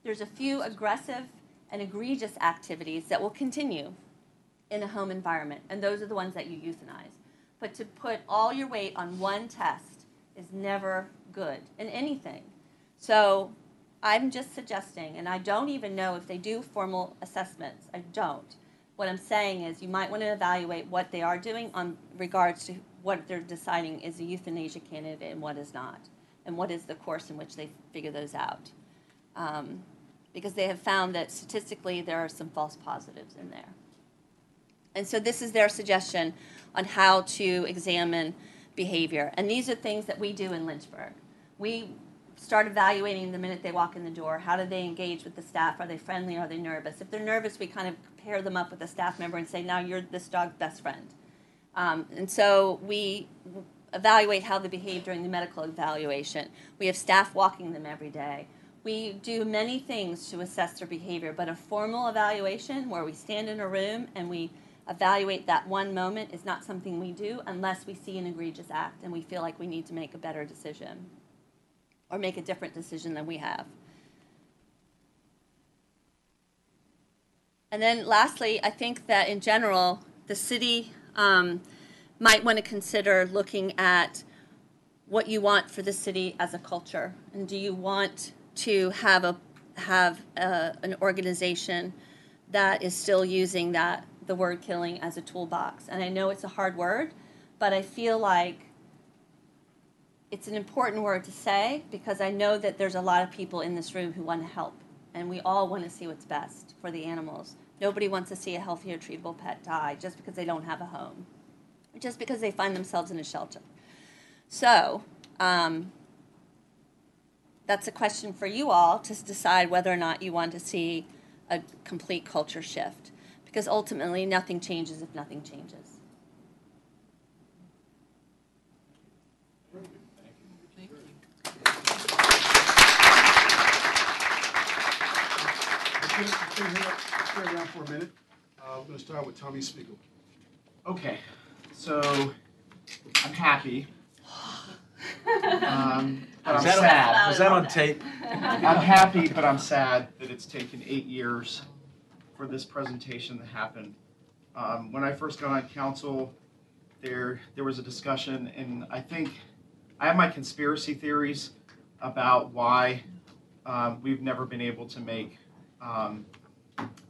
There's a few aggressive and egregious activities that will continue in a home environment, and those are the ones that you euthanize. But to put all your weight on one test is never good in anything. So I'm just suggesting, and I don't even know if they do formal assessments. I don't. What I'm saying is you might want to evaluate what they are doing on regards to what they're deciding is a euthanasia candidate and what is not, and what is the course in which they figure those out. Because they have found that statistically there are some false positives in there. And so this is their suggestion on how to examine behavior. And these are things that we do in Lynchburg. We start evaluating the minute they walk in the door. How do they engage with the staff? Are they friendly? Are they nervous? If they're nervous, we kind of pair them up with a staff member and say, now you're this dog's best friend. And so we evaluate how they behave during the medical evaluation. We have staff walking them every day. We do many things to assess their behavior, but a formal evaluation where we stand in a room and we evaluate that one moment is not something we do unless we see an egregious act and we feel like we need to make a better decision or make a different decision than we have. And then lastly, I think that in general, the city might want to consider looking at what you want for the city as a culture. And do you want to have an organization that is still using the word killing as a toolbox? And I know it's a hard word, but I feel like it's an important word to say because I know that there's a lot of people in this room who want to help, and we all want to see what's best for the animals. Nobody wants to see a healthy or treatable pet die just because they don't have a home, just because they find themselves in a shelter. So that's a question for you all to decide whether or not you want to see a complete culture shift, because ultimately nothing changes if nothing changes. Thank you. Stay around for a minute. We're going to start with Tommy Spiegel. Okay, so I'm happy. But I'm sad. Was that on tape? I'm happy, but I'm sad that it's taken 8 years for this presentation to happen. When I first got on council, there was a discussion, and I think I have my conspiracy theories about why we've never been able to make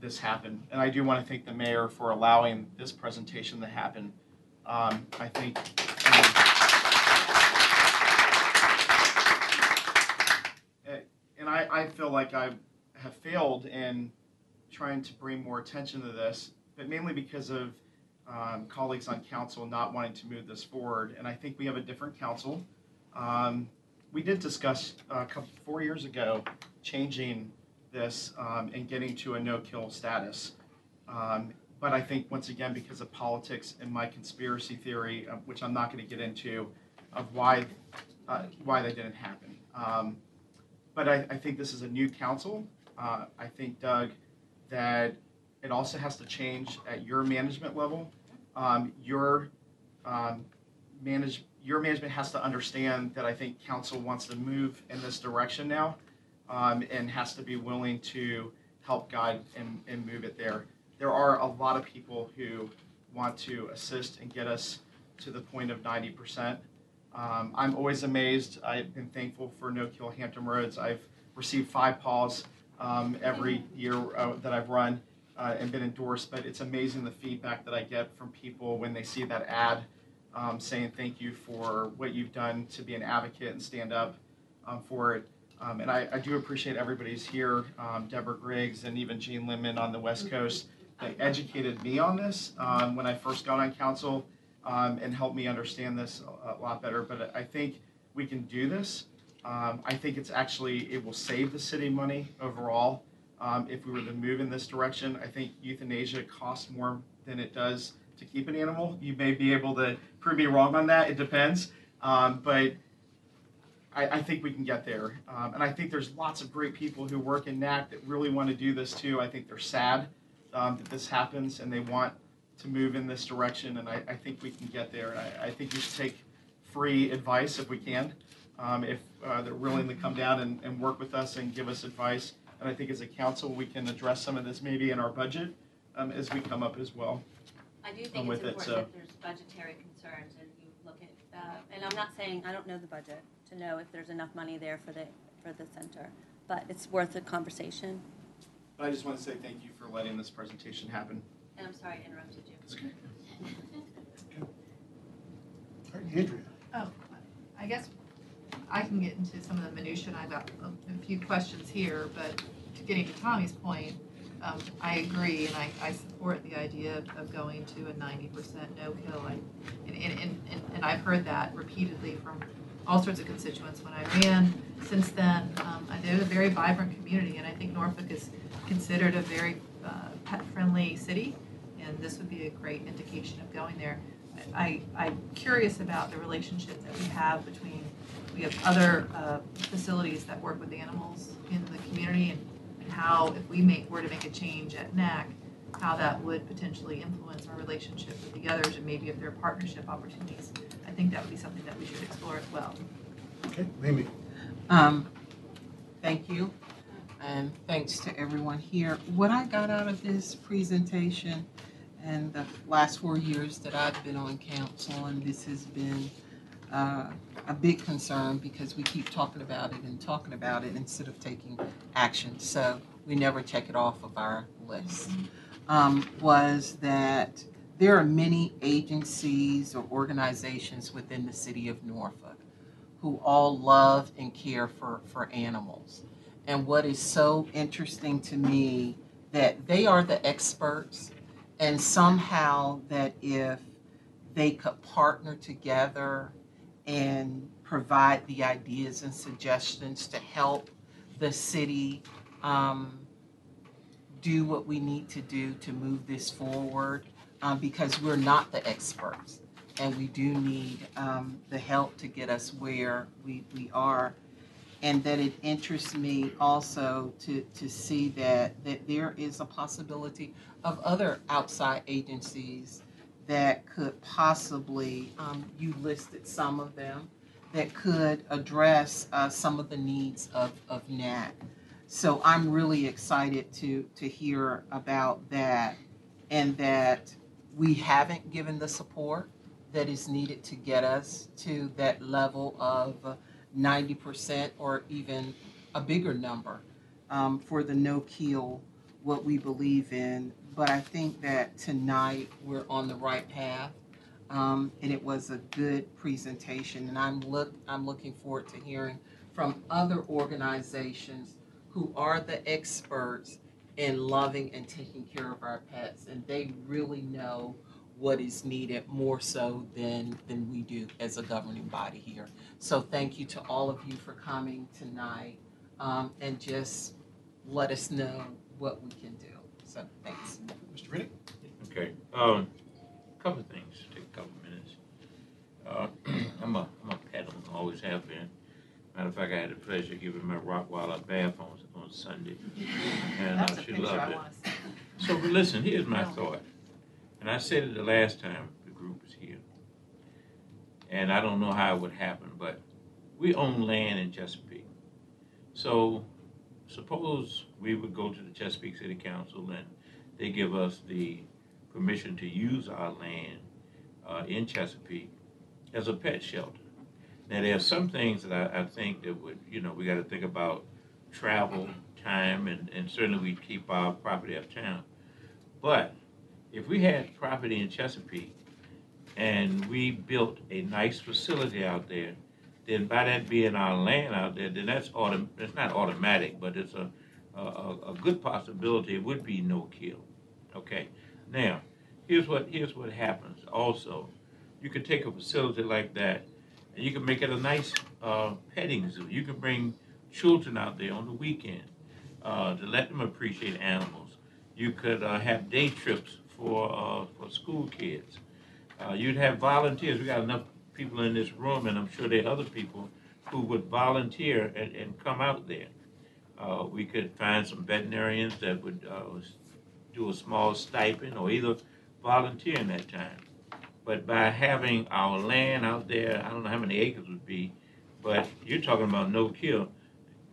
this happen. And I do want to thank the mayor for allowing this presentation to happen. I think. And I feel like I have failed in trying to bring more attention to this, but mainly because of colleagues on council not wanting to move this forward. And I think we have a different council. We did discuss 4 years ago changing this and getting to a no-kill status. But I think, once again, because of politics and my conspiracy theory, which I'm not going to get into, of why that didn't happen. But I think this is a new council. I think, Doug, that it also has to change at your management level. Your management has to understand that I think council wants to move in this direction now, and has to be willing to help guide and move it there. There are a lot of people who want to assist and get us to the point of 90%. I'm always amazed. I've been thankful for No Kill Hampton Roads. I've received 5 paws every year that I've run and been endorsed, but it's amazing the feedback that I get from people when they see that ad saying thank you for what you've done to be an advocate and stand up for it. And I do appreciate everybody's here, Deborah Griggs and even Gene Lemon on the West Coast. They educated me on this when I first got on council and helped me understand this a lot better. But I think we can do this. I think it will save the city money overall if we were to move in this direction. I think euthanasia costs more than it does to keep an animal. You may be able to prove me wrong on that. It depends. But I think we can get there. And I think there's lots of great people who work in NAC that really want to do this too. I think they're sad that this happens and they want to move in this direction. And I think we can get there. And I think we should take free advice if we can, if they're willing to come down and work with us and give us advice. And I think as a council, we can address some of this maybe in our budget as we come up as well. I do think it's important that there's budgetary concerns and you look at, and I'm not saying, I don't know the budget to know if there's enough money there for the center, but it's worth a conversation. I just want to say thank you for letting this presentation happen. And I'm sorry I interrupted you. It's okay. All right, Andrea. Oh, I guess I can get into some of the minutiae, and I've got a few questions here, but getting to Tommy's point, I agree, and I support the idea of going to a 90% no-kill. And I've heard that repeatedly from all sorts of constituents when I ran. Since then, I know a very vibrant community, and I think Norfolk is considered a very pet-friendly city, and this would be a great indication of going there. I'm curious about the relationship that we have between, we have other facilities that work with animals in the community, and how, if we were to make a change at NAC, how that would potentially influence our relationship with the others, and maybe if there are partnership opportunities. I think that would be something that we should explore as well. Okay, Mimi. Thank you, and thanks to everyone here. What I got out of this presentation, and the last 4 years that I've been on council, and this has been a big concern because we keep talking about it instead of taking action. So we never check it off of our list. Was that there are many agencies or organizations within the city of Norfolk who all love and care for animals. And what is so interesting to me, that they are the experts, and somehow that if they could partner together and provide the ideas and suggestions to help the city do what we need to do to move this forward, because we're not the experts and we do need the help to get us where we are. And that it interests me also to see that there is a possibility of other outside agencies that could possibly, you listed some of them, that could address some of the needs of NAC. So I'm really excited to hear about that, and that we haven't given the support that is needed to get us to that level of 90% or even a bigger number for the no-kill, what we believe in. But I think that tonight we're on the right path, and it was a good presentation. And I'm looking forward to hearing from other organizations who are the experts in loving and taking care of our pets, and they really know what is needed more so than we do as a governing body here. So thank you to all of you for coming tonight, and just let us know what we can do. So thanks. Mr. Riddick? Okay, couple of things, take a couple of minutes. I'm a peddler, always have been. Matter of fact, I had the pleasure of giving my Rottweiler bath on Sunday, and That's a she picture loved I it. want to see. So, but listen, here's my thought, and I said it the last time the group was here, and I don't know how it would happen, but we own land in Chesapeake. So, suppose we would go to the Chesapeake City Council and they give us the permission to use our land in Chesapeake as a pet shelter. Now, there are some things that I think that would, we got to think about travel, time, and certainly we keep our property uptown. But if we had property in Chesapeake and we built a nice facility out there, then by that being our land out there, then it's not automatic, but it's a good possibility it would be no kill. Okay. Now, here's what happens. Also, you could take a facility like that, and you can make it a nice petting zoo. You can bring children out there on the weekend to let them appreciate animals. You could have day trips for school kids. You'd have volunteers. We got enough people in this room, and I'm sure there are other people who would volunteer and come out there. We could find some veterinarians that would do a small stipend or either volunteer in that time. But by having our land out there, I don't know how many acres would be, but you're talking about no kill.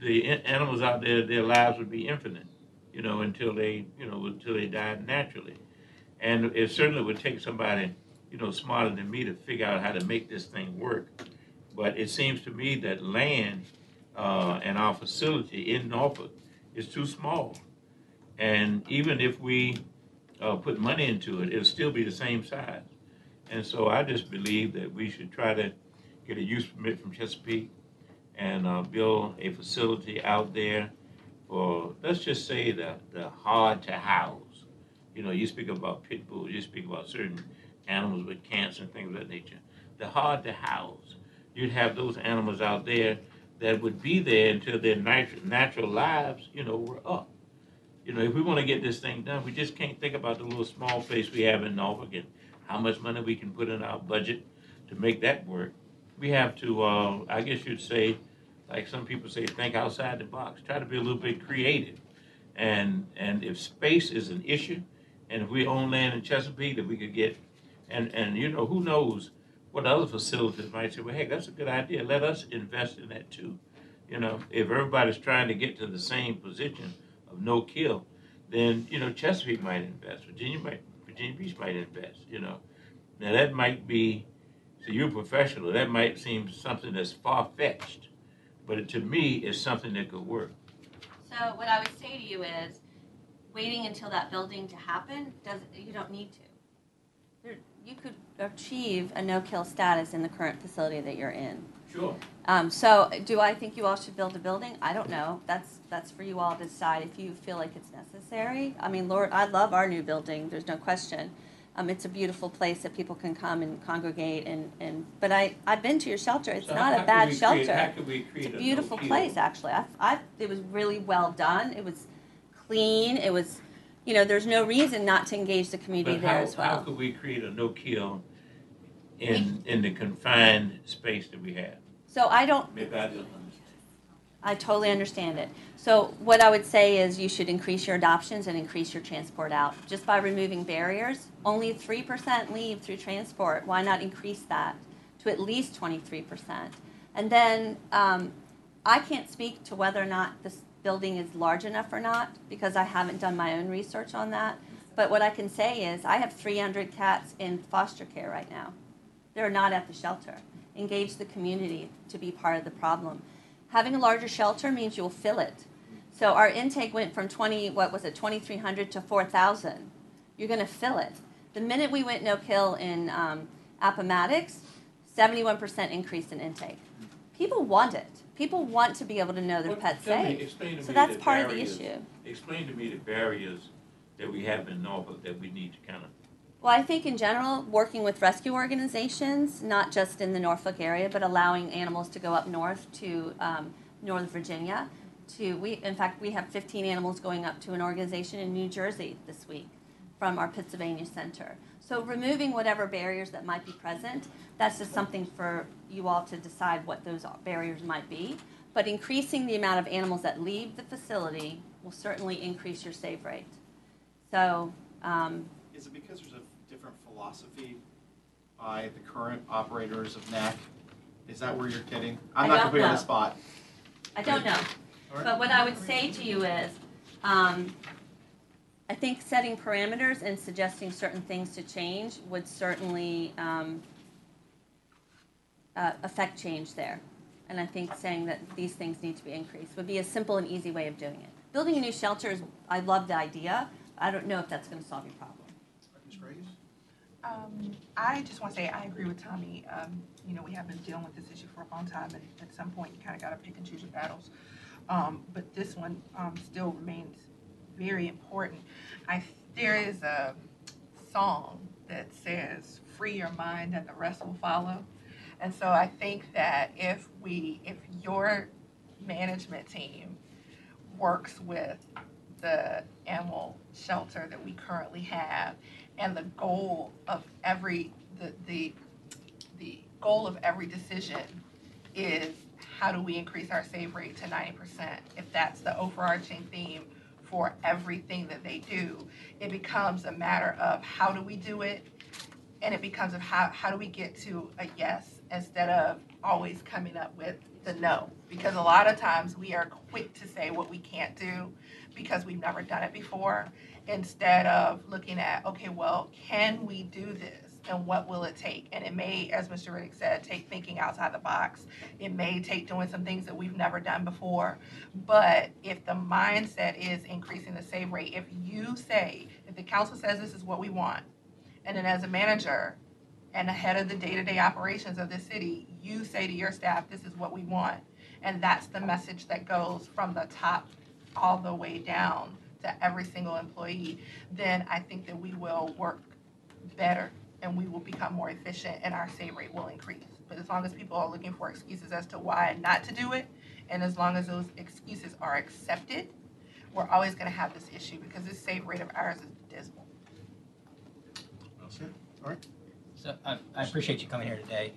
The animals out there, their lives would be infinite, until they died naturally. And it certainly would take somebody, smarter than me to figure out how to make this thing work. But it seems to me that land and our facility in Norfolk is too small. And even if we put money into it, it'll still be the same size. And so I just believe that we should try to get a use permit from Chesapeake and build a facility out there for, let's just say, the hard to house. You speak about pit bulls, you speak about certain animals with cancer and things of that nature. The hard to house. You'd have those animals out there that would be there until their natural lives, were up. If we want to get this thing done, we just can't think about the little small place we have in Norfolk and how much money we can put in our budget to make that work. We have to, I guess you'd say, like some people say, think outside the box. Try to be a little bit creative. And if space is an issue, and if we own land in Chesapeake that we could get, and who knows what other facilities might say, well, hey, that's a good idea. Let us invest in that too. If everybody's trying to get to the same position of no kill, then, Chesapeake might invest. Virginia Beach might invest, Now that might be, so you're a professional, that might seem something that's far-fetched, but to me, it's something that could work. So what I would say to you is, waiting until that building to happen, you don't need to. You could achieve a no-kill status in the current facility that you're in. Sure. So do I think you all should build a building? I don't know. That's for you all to decide if you feel like it's necessary. I mean, Lord, I love our new building. There's no question. It's a beautiful place that people can come and congregate. But I've been to your shelter. It's So not how a bad could we shelter. How could we create It's a beautiful no-kill? place, actually. It was really well done. It was clean. It was, there's no reason not to engage the community But there how, as well. how could we create a no-kill in the confined space that we have? So I don't. Maybe I don't understand. I totally understand it. So what I would say is you should increase your adoptions and increase your transport out. Just by removing barriers, only 3% leave through transport. Why not increase that to at least 23%? And then I can't speak to whether or not this building is large enough or not because I haven't done my own research on that. But what I can say is I have 300 cats in foster care right now. They're not at the shelter. Engage the community to be part of the problem. Having a larger shelter means you'll fill it. So our intake went from 2,300 to 4,000. You're going to fill it. The minute we went no-kill in Appomattox, 71% increase in intake. People want it. People want to be able to know their pet's safe. So that's part of the issue. Explain to me the barriers that we have in Norfolk that we need to kind of. Well, I think in general, working with rescue organizations, not just in the Norfolk area, but allowing animals to go up north to Northern Virginia in fact, we have 15 animals going up to an organization in New Jersey this week from our Pennsylvania center. So removing whatever barriers that might be present, that's just something for you all to decide what those barriers might be. But increasing the amount of animals that leave the facility will certainly increase your save rate. So, Is it because there's a different philosophy by the current operators of NAC? Is that where you're getting? I'm I not don't gonna put you on know. the spot. I don't know. All right. But what I would say to you is, I think setting parameters and suggesting certain things to change would certainly affect change there. And I think saying that these things need to be increased would be a simple and easy way of doing it. Building a new shelter is, I love the idea. I don't know if that's going to solve your problem. Ms. Graves? I just want to say I agree with Tommy. We have been dealing with this issue for a long time, and at some point you kind of got to pick and choose your battles. But this one still remains very important. There is a song that says, "Free your mind and the rest will follow." And so I think that if your management team works with the animal shelter that we currently have, and the goal of every goal of every decision is how do we increase our save rate to 90%? If that's the overarching theme for everything that they do, it becomes a matter of how do we do it, and it becomes of how do we get to a yes instead of always coming up with the no. Because a lot of times we are quick to say what we can't do because we've never done it before, instead of looking at, okay, well, can we do this? And what will it take? And it may, as Mr. Riddick said, take thinking outside the box. It may take doing some things that we've never done before. But if the mindset is increasing the save rate, if the council says this is what we want, and then as a manager and the head of the day-to-day operations of this city, you say to your staff, this is what we want. And that's the message that goes from the top all the way down to every single employee, then I think that we will work better and we will become more efficient and our save rate will increase. But as long as people are looking for excuses as to why not to do it, and as long as those excuses are accepted, we're always going to have this issue because this save rate of ours is dismal. Well said. All right. So I appreciate you coming here today.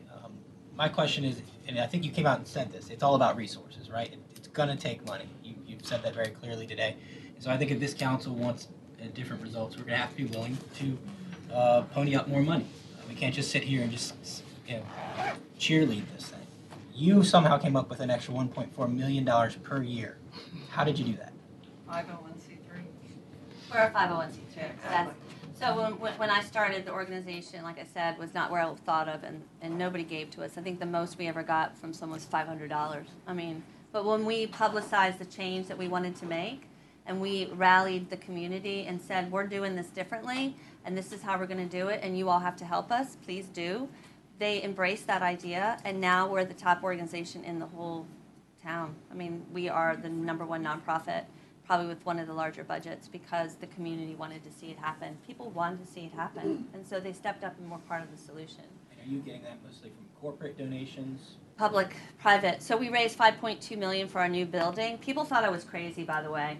My question is, and I think you came out and said this, it's all about resources, right? It's going to take money. You've said that very clearly today. And so I think if this council wants different results, we're going to have to be willing to pony up more money. We can't just sit here and just cheerlead this thing. You somehow came up with an extra $1.4 million per year. How did you do that? 501c3. We're a 501c3. So when I started, the organization, like I said, was not where I thought of, and nobody gave to us. I think the most we ever got from someone was $500. But when we publicized the change that we wanted to make, and we rallied the community and said, we're doing this differently, and this is how we're going to do it, and you all have to help us, please do. They embraced that idea, and now we're the top organization in the whole town. We are the #1 nonprofit, probably with one of the larger budgets, because the community wanted to see it happen. People wanted to see it happen, and so they stepped up and were part of the solution. And are you getting that mostly from corporate donations? Public, private. So we raised $5.2 million for our new building. People thought I was crazy, by the way.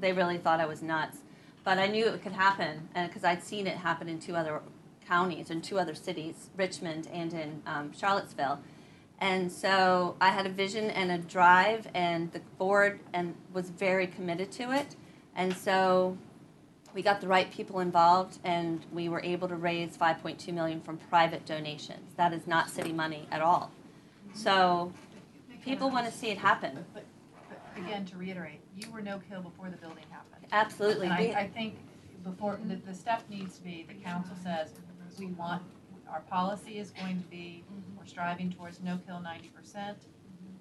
They really thought I was nuts. But I knew it could happen, because I'd seen it happen in 2 other counties, in 2 other cities, Richmond and in Charlottesville. And so I had a vision and a drive, and the board was very committed to it. And so we got the right people involved, and we were able to raise $5.2 million from private donations. That is not city money at all. So people want to see it happen. But again, to reiterate, you were no-kill before the building happened. Absolutely. And I think before, the step needs to be, the council says, our policy is going to be, we're striving towards no-kill 90%.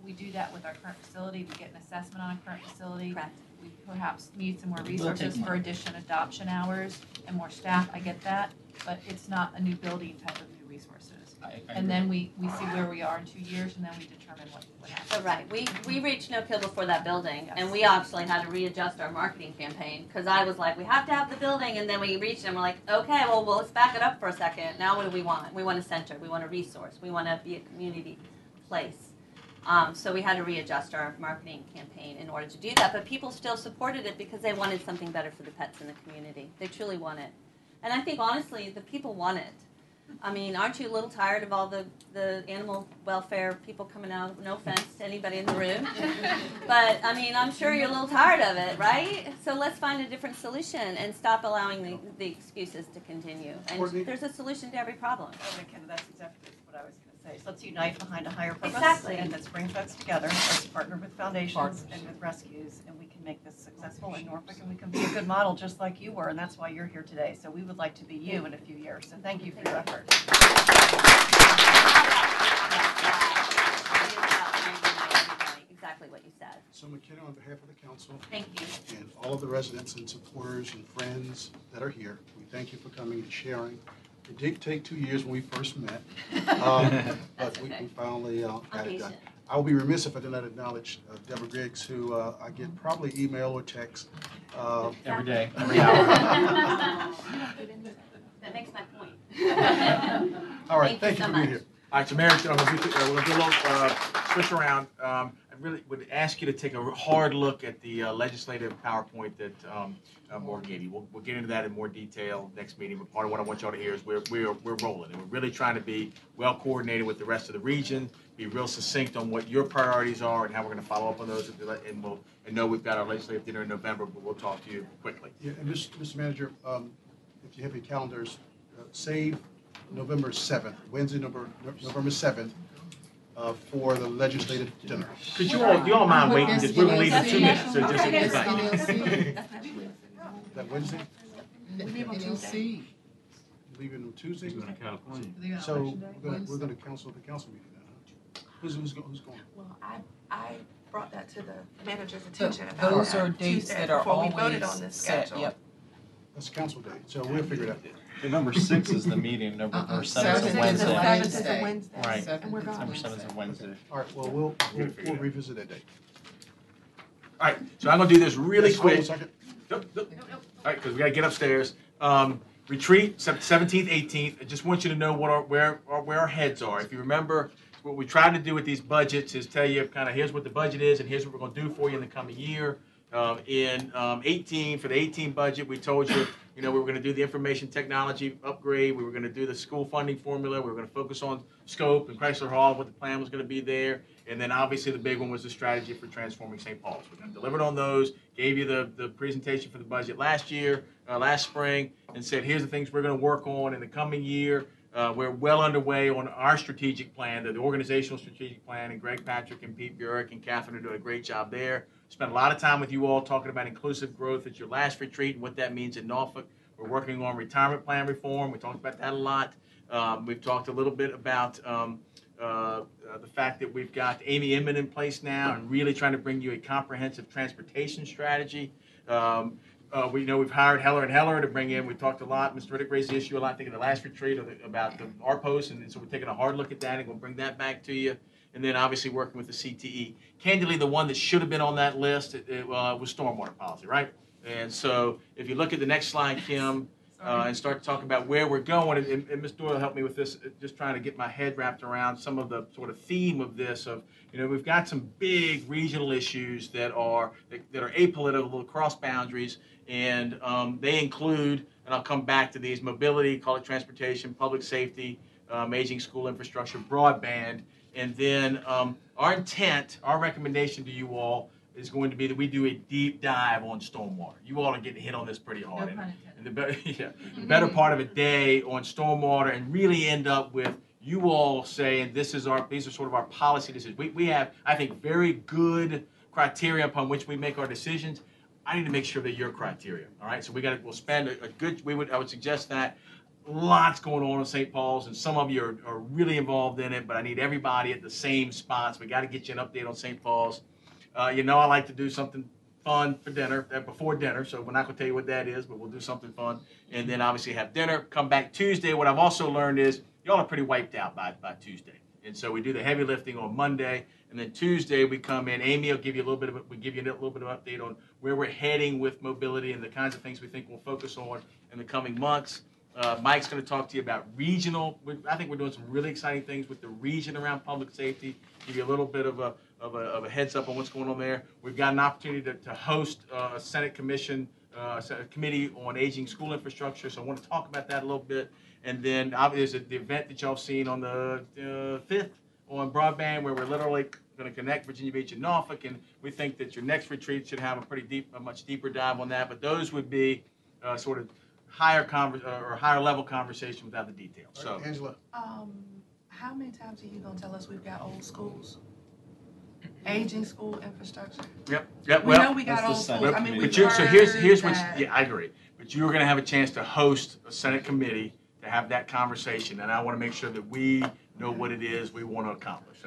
We do that with our current facility. We get an assessment on a current facility. Correct. We perhaps need some more We'll resources take for money. adoption hours and more staff. I get that, but it's not a new building type of new resources. I And then we see where we are in 2 years, and then we determine what happens. So right, we reached no kill before that building, and we actually had to readjust our marketing campaign, because I was like, we have to have the building, and then we reached it and we're like, okay, well let's back it up for a second. Now what do we want? We want a center, we want a resource, we want to be a community place. So we had to readjust our marketing campaign in order to do that. But people still supported it because they wanted something better for the pets in the community. They truly want it. And I think, honestly, the people want it. I mean, aren't you a little tired of all the animal welfare people coming out? No offense to anybody in the room. But, I mean, I'm sure you're a little tired of it, right? So let's find a different solution and stop allowing the excuses to continue. And Courtney? there's a solution to every problem. Oh, McKenna, that's exactly what I was going to say. So let's unite behind a higher purpose. Exactly. And let's bring folks together. Let's partner with foundations and with rescues, and we can make this successful in Norfolk, and we can be a good model just like you were, and that's why you're here today. So we would like to be you in a few years. So thank you for your effort. Exactly what you said. So McKenna, on behalf of the council Thank you. and all of the residents and supporters and friends that are here, we thank you for coming and sharing. It did take 2 years when we first met, but we finally got it done. Patient. I will be remiss if I did not acknowledge Deborah Griggs, who I get probably email or text. Every day, every hour. That makes my point. All right, Thank thank you you so for being much. here. All right, so Mary, we're going to do a little switch around. I really would ask you to take a hard look at the legislative PowerPoint that Morgan gave you. We'll get into that in more detail next meeting, but part of what I want y'all to hear is we're rolling, and we're really trying to be well coordinated with the rest of the region, be real succinct on what your priorities are and how we're going to follow up on those, and know we've got our legislative dinner in November, but we'll talk to you quickly. Yeah, and Mr. Manager, if you have your calendars, save November 7th, Wednesday, November 7th, for the legislative dinner. Could you all mind waiting? We're going to leave in 2 minutes, so just Is that Wednesday? NLC. Leaving on Tuesday? He's going to California. So we're gonna cancel the council meeting now, huh? Who's going? Well, I brought that to the manager's attention. about Those are dates Tuesday that are before we voted always on this set, schedule. yep. That's council day, so we'll figure it out. November 6th is the meeting, November 7th is a Seventh is a Wednesday. Seventh is a Wednesday. Right. And we're November gone. 7th is a Wednesday. All right, well, we'll revisit that date. All right, so I'm going to do this really Yes, hold on a quick. second. Nope. All right, because we got to get upstairs. Retreat, 17th, 18th. I just want you to know where our heads are. If you remember, what we tried to do with these budgets is tell you kind of here's what the budget is and here's what we're going to do for you in the coming year. In 18, for the 18 budget, we told you, we were going to do the information technology upgrade. We were going to do the school funding formula. We were going to focus on scope and Chrysler Hall, what the plan was going to be there. And then obviously the big one was the strategy for transforming St. Paul's. We delivered on those, gave you the presentation for the budget last spring, and said, here's the things we're going to work on in the coming year. We're well underway on our strategic plan, the organizational strategic plan, and Greg Patrick and Pete Burek and Catherine are doing a great job there. Spent a lot of time with you all talking about inclusive growth at your last retreat and what that means in Norfolk. We're working on retirement plan reform. We talked about that a lot. We've talked a little bit about the fact that we've got Amy Inman in place now and really trying to bring you a comprehensive transportation strategy. We know we've hired Heller and Heller to bring in. We talked a lot. Mr. Riddick raised the issue a lot, I think, in the last retreat about the RPOS, and so we're taking a hard look at that and we'll bring that back to you. And then obviously working with the CTE. Candidly, the one that should have been on that list was stormwater policy, right? And so if you look at the next slide, Kim, and start to talk about where we're going, and Ms. Doyle helped me with this, just trying to get my head wrapped around some of the sort of theme of this of, we've got some big regional issues that are apolitical across boundaries, and they include, and I'll come back to these, mobility, call it transportation, public safety, aging school infrastructure, broadband, and then our intent, our recommendation to you all is going to be that we do a deep dive on stormwater. You all are getting hit on this pretty hard. And the better part of a day on stormwater and really end up with you all saying these are sort of our policy decisions. We have, I think, very good criteria upon which we make our decisions. I need to make sure that your criteria, all right? So we'll spend a good, I would suggest that. Lots going on in St. Paul's, and some of you are really involved in it, but I need everybody at the same spots. We got to get you an update on St. Paul's. I like to do something fun for dinner, before dinner, so we're not going to tell you what that is, but we'll do something fun. And then obviously have dinner, come back Tuesday. What I've also learned is y'all are pretty wiped out by Tuesday. And so we do the heavy lifting on Monday, and then Tuesday we come in. Amy will give you a little bit of update on where we're heading with mobility and the kinds of things we think we'll focus on in the coming months. Mike's going to talk to you about regional. I think we're doing some really exciting things with the region around public safety. Give you a little bit of a heads up on what's going on there. We've got an opportunity to host a Senate commission, committee on aging school infrastructure. So I want to talk about that a little bit. And then obviously there's the event that y'all have seen on the 5th on broadband, where we're literally going to connect Virginia Beach and Norfolk. And we think that your next retreat should have a much deeper dive on that. But those would be sort of higher level conversation without the details. So, Angela, How many times are you gonna tell us we've got old schools? Aging school infrastructure? yep. We know we got old schools, I mean, we've So here's heard what. that. Yeah, I agree. But you're going to have a chance to host a Senate committee to have that conversation, and I want to make sure that we know what it is we want to accomplish.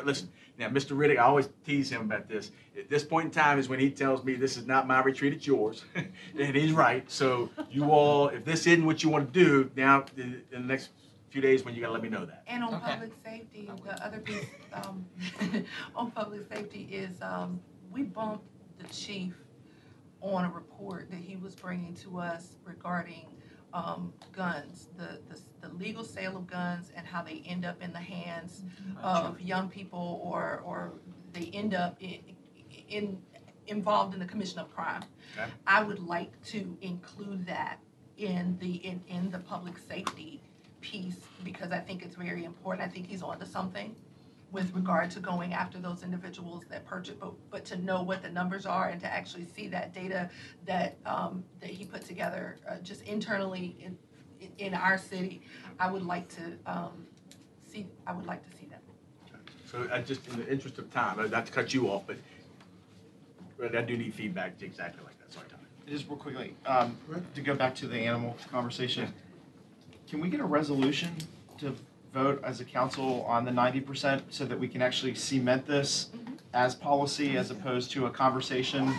Listen, now, Mr. Riddick, I always tease him about this. At this point in time is when he tells me this is not my retreat, it's yours, and he's right. So you all, if this isn't what you want to do, now in the next few days, when you got to let me know that. And on Okay. public safety, the other piece, on public safety is, we bumped the chief on a report that he was bringing to us regarding, guns, the legal sale of guns and how they end up in the hands of young people or they end up involved in the commission of crime. Okay. I would like to include that in the public safety piece because I think it's very important. I think he's onto something with regard to going after those individuals that purchase, but to know what the numbers are and to actually see that data that he put together just internally in our city, I would like to see that. So just in the interest of time, not to cut you off, but I do need feedback exactly like that. Sorry, Tom. Just real quickly, to go back to the animal conversation, can we get a resolution to vote as a council on the 90% so that we can actually cement this as policy as opposed to a conversation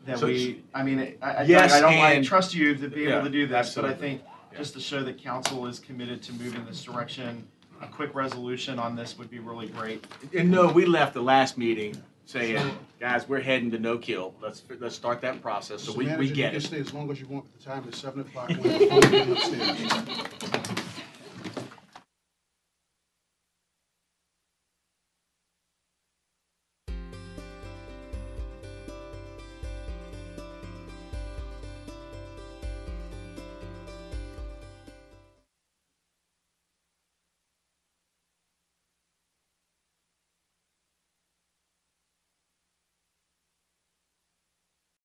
that So yes, I and- trust you to be able to do this, but I absolutely. think just to show that council is committed to moving this direction, a quick resolution on this would be really great. And no, we left the last meeting saying, guys, we're heading to no kill. Let's start that process. So we Manager, get you it. can stay as long as you want. The time is 7 o'clock. We're upstairs.